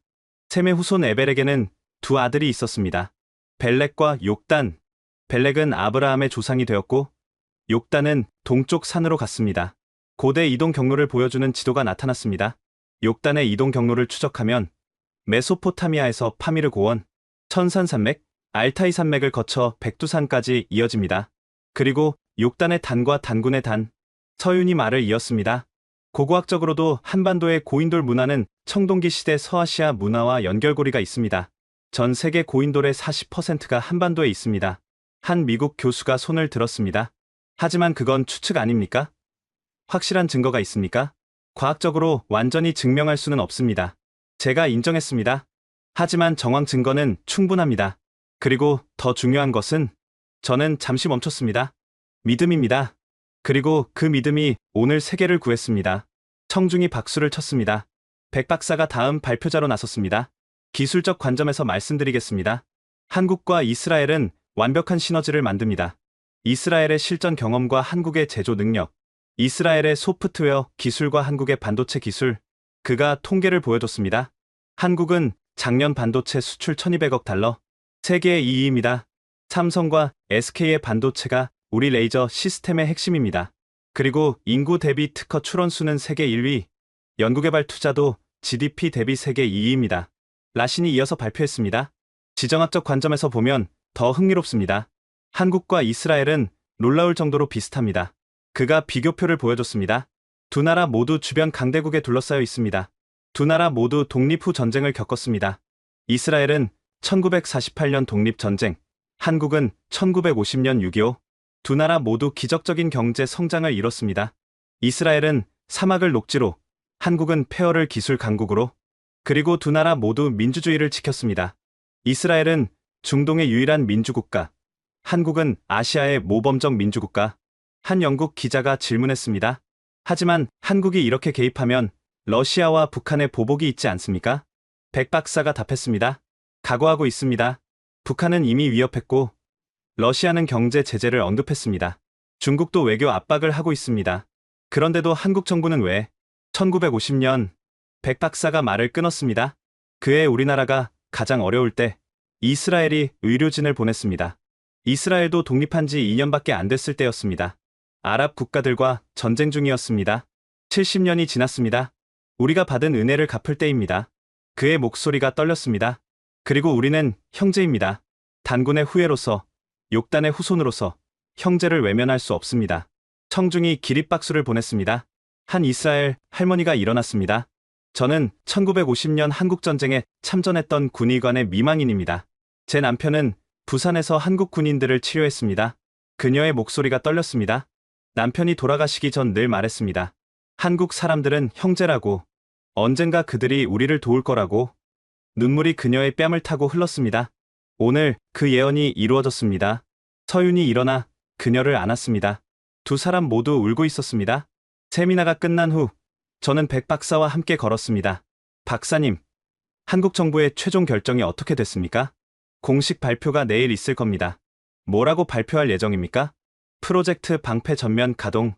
셈의 후손 에벨에게는 두 아들이 있었습니다. 벨렉과 욕단. 벨렉은 아브라함의 조상이 되었고 욕단은 동쪽 산으로 갔습니다. 고대 이동 경로를 보여주는 지도가 나타났습니다. 욕단의 이동 경로를 추적하면 메소포타미아에서 파미르 고원, 천산 산맥, 알타이 산맥을 거쳐 백두산까지 이어집니다. 그리고 욕단의 단과 단군의 단, 서윤이 말을 이었습니다. 고고학적으로도 한반도의 고인돌 문화는 청동기 시대 서아시아 문화와 연결고리가 있습니다. 전 세계 고인돌의 40%가 한반도에 있습니다. 한 미국 교수가 손을 들었습니다. 하지만 그건 추측 아닙니까? 확실한 증거가 있습니까? 과학적으로 완전히 증명할 수는 없습니다. 제가 인정했습니다. 하지만 정황 증거는 충분합니다. 그리고 더 중요한 것은 저는 잠시 멈췄습니다. 믿음입니다. 그리고 그 믿음이 오늘 세계를 구했습니다. 청중이 박수를 쳤습니다. 백 박사가 다음 발표자로 나섰습니다. 기술적 관점에서 말씀드리겠습니다. 한국과 이스라엘은 완벽한 시너지를 만듭니다. 이스라엘의 실전 경험과 한국의 제조 능력, 이스라엘의 소프트웨어 기술과 한국의 반도체 기술, 그가 통계를 보여줬습니다. 한국은 작년 반도체 수출 1200억 달러, 세계의 2위입니다. 삼성과 SK의 반도체가 우리 레이저 시스템의 핵심입니다. 그리고 인구 대비 특허 출원수는 세계 1위, 연구개발 투자도 GDP 대비 세계 2위입니다. 라신이 이어서 발표했습니다. 지정학적 관점에서 보면 더 흥미롭습니다. 한국과 이스라엘은 놀라울 정도로 비슷합니다. 그가 비교표를 보여줬습니다. 두 나라 모두 주변 강대국에 둘러싸여 있습니다. 두 나라 모두 독립 후 전쟁을 겪었습니다. 이스라엘은 1948년 독립전쟁, 한국은 1950년 6.25. 두 나라 모두 기적적인 경제 성장을 이뤘습니다. 이스라엘은 사막을 녹지로, 한국은 폐허를 기술 강국으로, 그리고 두 나라 모두 민주주의를 지켰습니다. 이스라엘은 중동의 유일한 민주국가, 한국은 아시아의 모범적 민주국가. 한 영국 기자가 질문했습니다. 하지만 한국이 이렇게 개입하면 러시아와 북한의 보복이 있지 않습니까? 백 박사가 답했습니다. 각오하고 있습니다. 북한은 이미 위협했고 러시아는 경제 제재를 언급했습니다. 중국도 외교 압박을 하고 있습니다. 그런데도 한국 정부는 왜? 1950년 백 박사가 말을 끊었습니다. 그해 우리나라가 가장 어려울 때 이스라엘이 의료진을 보냈습니다. 이스라엘도 독립한 지 2년밖에 안 됐을 때였습니다. 아랍 국가들과 전쟁 중이었습니다. 70년이 지났습니다. 우리가 받은 은혜를 갚을 때입니다. 그의 목소리가 떨렸습니다. 그리고 우리는 형제입니다. 단군의 후예로서, 욕단의 후손으로서 형제를 외면할 수 없습니다. 청중이 기립박수를 보냈습니다. 한 이스라엘 할머니가 일어났습니다. 저는 1950년 한국전쟁에 참전했던 군의관의 미망인입니다. 제 남편은 부산에서 한국 군인들을 치료했습니다. 그녀의 목소리가 떨렸습니다. 남편이 돌아가시기 전 늘 말했습니다. 한국 사람들은 형제라고, 언젠가 그들이 우리를 도울 거라고. 눈물이 그녀의 뺨을 타고 흘렀습니다. 오늘 그 예언이 이루어졌습니다. 서윤이 일어나 그녀를 안았습니다. 두 사람 모두 울고 있었습니다. 세미나가 끝난 후 저는 백 박사와 함께 걸었습니다. 박사님, 한국 정부의 최종 결정이 어떻게 됐습니까? 공식 발표가 내일 있을 겁니다. 뭐라고 발표할 예정입니까? 프로젝트 방패 전면 가동,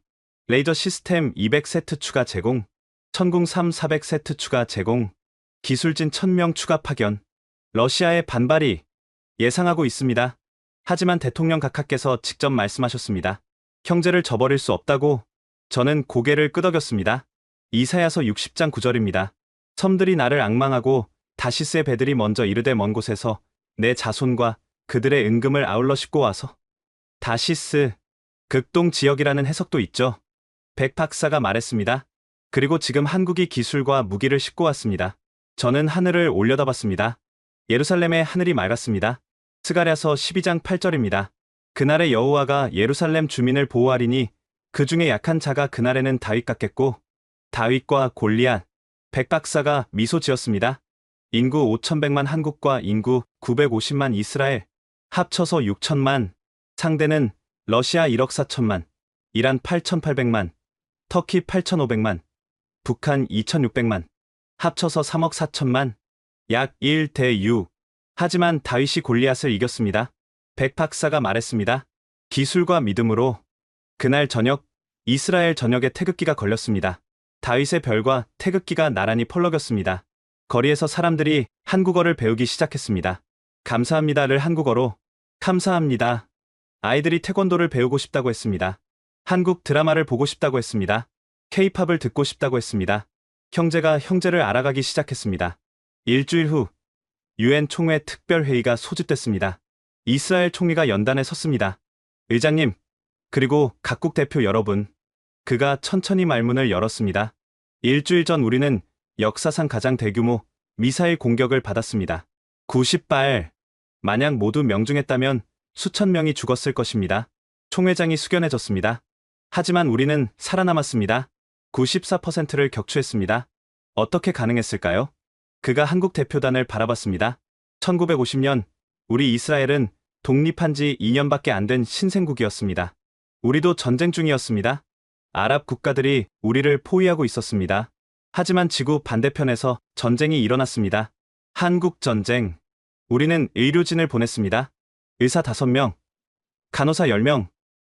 레이저 시스템 200세트 추가 제공, 천궁3 400세트 추가 제공, 기술진 1000명 추가 파견. 러시아의 반발이 예상하고 있습니다. 하지만 대통령 각하께서 직접 말씀하셨습니다. 형제를 저버릴 수 없다고. 저는 고개를 끄덕였습니다. 이사야서 60장 9절입니다. 섬들이 나를 앙망하고 다시스의 배들이 먼저 이르되 먼 곳에서 내 자손과 그들의 은금을 아울러 싣고 와서. 다시스, 극동 지역이라는 해석도 있죠. 백 박사가 말했습니다. 그리고 지금 한국이 기술과 무기를 싣고 왔습니다. 저는 하늘을 올려다봤습니다. 예루살렘의 하늘이 맑았습니다. 스가랴서 12장 8절입니다. 그날의 여호와가 예루살렘 주민을 보호하리니 그 중에 약한 자가 그날에는 다윗 같겠고. 다윗과 골리앗. 백 박사가 미소 지었습니다. 인구 5,100만 한국과 인구 950만 이스라엘. 합쳐서 6천만. 상대는 러시아 1억 4천만, 이란 8,800만, 터키 8,500만, 북한 2,600만. 합쳐서 3억 4천만. 약 1대 6. 하지만 다윗이 골리앗을 이겼습니다. 백 박사가 말했습니다. 기술과 믿음으로. 그날 저녁, 이스라엘 전역에 태극기가 걸렸습니다. 다윗의 별과 태극기가 나란히 펄럭였습니다. 거리에서 사람들이 한국어를 배우기 시작했습니다. 감사합니다를 한국어로. 감사합니다. 아이들이 태권도를 배우고 싶다고 했습니다. 한국 드라마를 보고 싶다고 했습니다. K-팝을 듣고 싶다고 했습니다. 형제가 형제를 알아가기 시작했습니다. 일주일 후 UN 총회 특별회의가 소집됐습니다. 이스라엘 총리가 연단에 섰습니다. 의장님, 그리고 각국 대표 여러분, 그가 천천히 말문을 열었습니다. 일주일 전 우리는 역사상 가장 대규모 미사일 공격을 받았습니다. 90발. 만약 모두 명중했다면 수천 명이 죽었을 것입니다. 총회장이 숙연해졌습니다. 하지만 우리는 살아남았습니다. 94%를 격추했습니다. 어떻게 가능했을까요? 그가 한국 대표단을 바라봤습니다. 1950년 우리 이스라엘은 독립한 지 2년밖에 안 된 신생국이었습니다. 우리도 전쟁 중이었습니다. 아랍 국가들이 우리를 포위하고 있었습니다. 하지만 지구 반대편에서 전쟁이 일어났습니다. 한국 전쟁. 우리는 의료진을 보냈습니다. 의사 5명, 간호사 10명.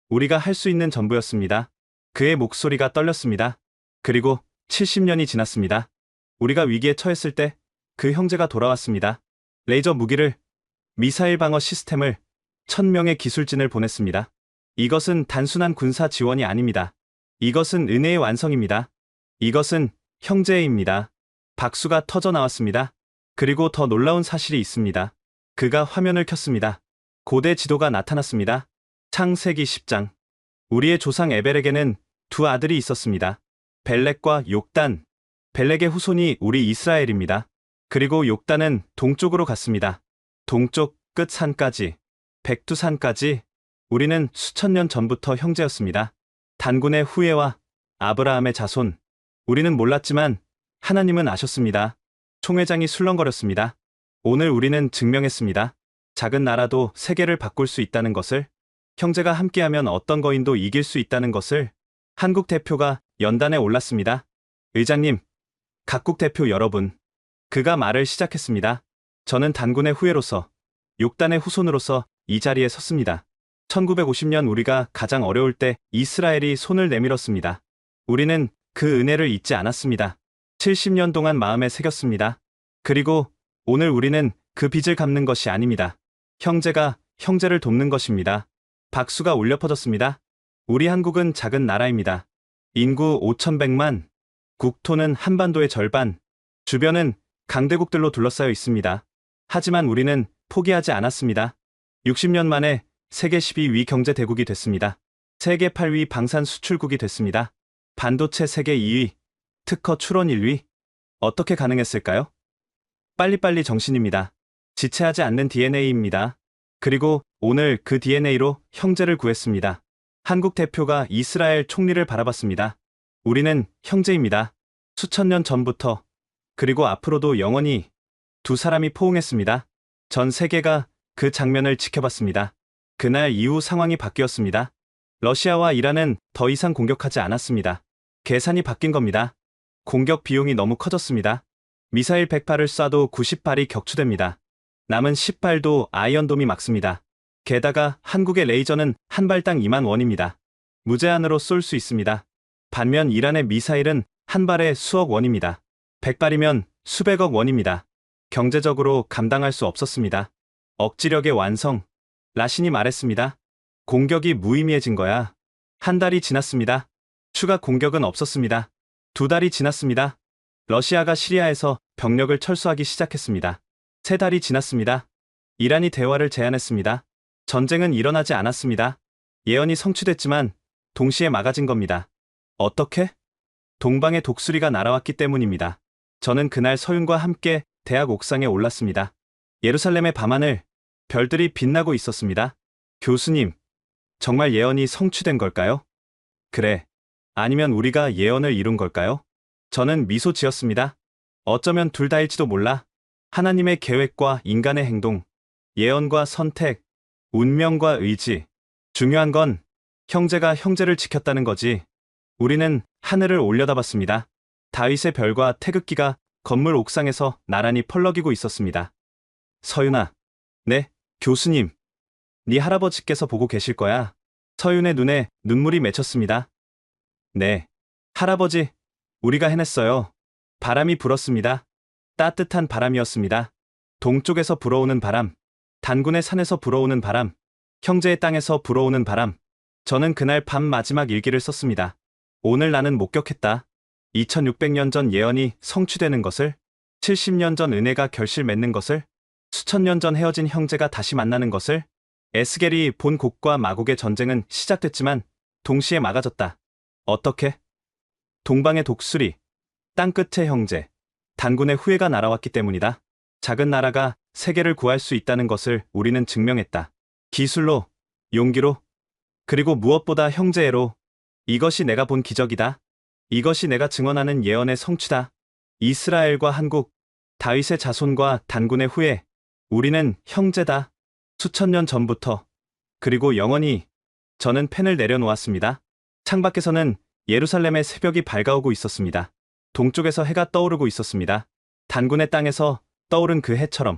우리가 할 수 있는 전부였습니다. 그의 목소리가 떨렸습니다. 그리고 70년이 지났습니다. 우리가 위기에 처했을 때 그 형제가 돌아왔습니다. 레이저 무기를, 미사일 방어 시스템을, 1000명의 기술진을 보냈습니다. 이것은 단순한 군사 지원이 아닙니다. 이것은 은혜의 완성입니다. 이것은 형제애입니다. 박수가 터져 나왔습니다. 그리고 더 놀라운 사실이 있습니다. 그가 화면을 켰습니다. 고대 지도가 나타났습니다. 창세기 10장. 우리의 조상 에벨에게는 두 아들이 있었습니다. 벨렉과 욕단. 벨렉의 후손이 우리 이스라엘입니다. 그리고 욕단은 동쪽으로 갔습니다. 동쪽 끝 산까지, 백두산까지. 우리는 수천 년 전부터 형제였습니다. 단군의 후예와 아브라함의 자손. 우리는 몰랐지만 하나님은 아셨습니다. 총회장이 술렁거렸습니다. 오늘 우리는 증명했습니다. 작은 나라도 세계를 바꿀 수 있다는 것을, 형제가 함께하면 어떤 거인도 이길 수 있다는 것을. 한국 대표가 연단에 올랐습니다. 의장님, 각국 대표 여러분. 그가 말을 시작했습니다. 저는 단군의 후예로서, 욕단의 후손으로서 이 자리에 섰습니다. 1950년 우리가 가장 어려울 때 이스라엘이 손을 내밀었습니다. 우리는 그 은혜를 잊지 않았습니다. 70년 동안 마음에 새겼습니다. 그리고 오늘 우리는 그 빚을 갚는 것이 아닙니다. 형제가 형제를 돕는 것입니다. 박수가 울려 퍼졌습니다. 우리 한국은 작은 나라입니다. 인구 5,100만, 국토는 한반도의 절반, 주변은 강대국들로 둘러싸여 있습니다. 하지만 우리는 포기하지 않았습니다. 60년 만에 세계 12위 경제 대국이 됐습니다. 세계 8위 방산 수출국이 됐습니다. 반도체 세계 2위, 특허 출원 1위. 어떻게 가능했을까요? 빨리빨리 정신입니다. 지체하지 않는 DNA입니다. 그리고 오늘 그 DNA로 형제를 구했습니다. 한국 대표가 이스라엘 총리를 바라봤습니다. 우리는 형제입니다. 수천 년 전부터, 그리고 앞으로도 영원히. 두 사람이 포옹했습니다. 전 세계가 그 장면을 지켜봤습니다. 그날 이후 상황이 바뀌었습니다. 러시아와 이란은 더 이상 공격하지 않았습니다. 계산이 바뀐 겁니다. 공격 비용이 너무 커졌습니다. 미사일 100발을 쏴도 90발이 격추됩니다. 남은 10발도 아이언돔이 막습니다. 게다가 한국의 레이저는 한 발당 2만 원입니다. 무제한으로 쏠 수 있습니다. 반면 이란의 미사일은 한 발에 수억 원입니다. 100발이면 수백억 원입니다. 경제적으로 감당할 수 없었습니다. 억지력의 완성. 라신이 말했습니다. 공격이 무의미해진 거야. 한 달이 지났습니다. 추가 공격은 없었습니다. 2달이 지났습니다. 러시아가 시리아에서 병력을 철수하기 시작했습니다. 3달이 지났습니다. 이란이 대화를 제안했습니다. 전쟁은 일어나지 않았습니다. 예언이 성취됐지만 동시에 막아진 겁니다. 어떻게? 동방의 독수리가 날아왔기 때문입니다. 저는 그날 서윤과 함께 대학 옥상에 올랐습니다. 예루살렘의 밤하늘, 별들이 빛나고 있었습니다. 교수님, 정말 예언이 성취된 걸까요? 그래. 아니면 우리가 예언을 이룬 걸까요? 저는 미소 지었습니다. 어쩌면 둘 다일지도 몰라. 하나님의 계획과 인간의 행동, 예언과 선택, 운명과 의지. 중요한 건 형제가 형제를 지켰다는 거지. 우리는 하늘을 올려다봤습니다. 다윗의 별과 태극기가 건물 옥상에서 나란히 펄럭이고 있었습니다. 서윤아. 네, 교수님. 네 할아버지께서 보고 계실 거야. 서윤의 눈에 눈물이 맺혔습니다. 네, 할아버지, 우리가 해냈어요. 바람이 불었습니다. 따뜻한 바람이었습니다. 동쪽에서 불어오는 바람, 단군의 산에서 불어오는 바람, 형제의 땅에서 불어오는 바람. 저는 그날 밤 마지막 일기를 썼습니다. 오늘 나는 목격했다. 2600년 전 예언이 성취되는 것을, 70년 전 은혜가 결실 맺는 것을, 수천 년 전 헤어진 형제가 다시 만나는 것을. 에스겔이 본 곡과 마곡의 전쟁은 시작됐지만 동시에 막아졌다. 어떻게? 동방의 독수리, 땅끝의 형제, 단군의 후예가 날아왔기 때문이다. 작은 나라가 세계를 구할 수 있다는 것을 우리는 증명했다. 기술로, 용기로, 그리고 무엇보다 형제애로. 이것이 내가 본 기적이다. 이것이 내가 증언하는 예언의 성취다. 이스라엘과 한국, 다윗의 자손과 단군의 후예, 우리는 형제다. 수천 년 전부터, 그리고 영원히. 저는 펜을 내려놓았습니다. 창밖에서는 예루살렘의 새벽이 밝아오고 있었습니다. 동쪽에서 해가 떠오르고 있었습니다. 단군의 땅에서 떠오른 그 해처럼,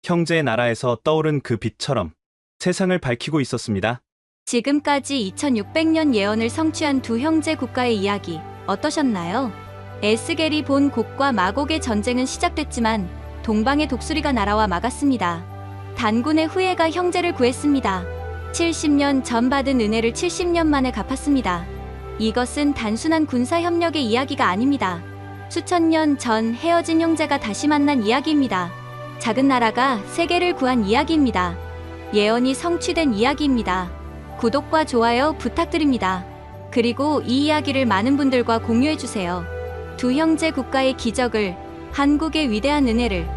형제의 나라에서 떠오른 그 빛처럼 세상을 밝히고 있었습니다. 지금까지 2600년 예언을 성취한 두 형제 국가의 이야기 어떠셨나요? 에스겔이 본 곡과 마곡의 전쟁은 시작됐지만 동방의 독수리가 날아와 막았습니다. 단군의 후예가 형제를 구했습니다. 70년 전 받은 은혜를 70년 만에 갚았습니다. 이것은 단순한 군사 협력의 이야기가 아닙니다. 수천 년 전 헤어진 형제가 다시 만난 이야기입니다. 작은 나라가 세계를 구한 이야기입니다. 예언이 성취된 이야기입니다. 구독과 좋아요 부탁드립니다. 그리고 이 이야기를 많은 분들과 공유해주세요. 두 형제 국가의 기적을, 한국의 위대한 은혜를,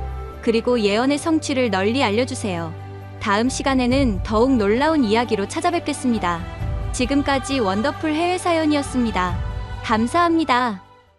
그리고 예언의 성취를 널리 알려주세요. 다음 시간에는 더욱 놀라운 이야기로 찾아뵙겠습니다. 지금까지 원더풀 해외사연이었습니다. 감사합니다.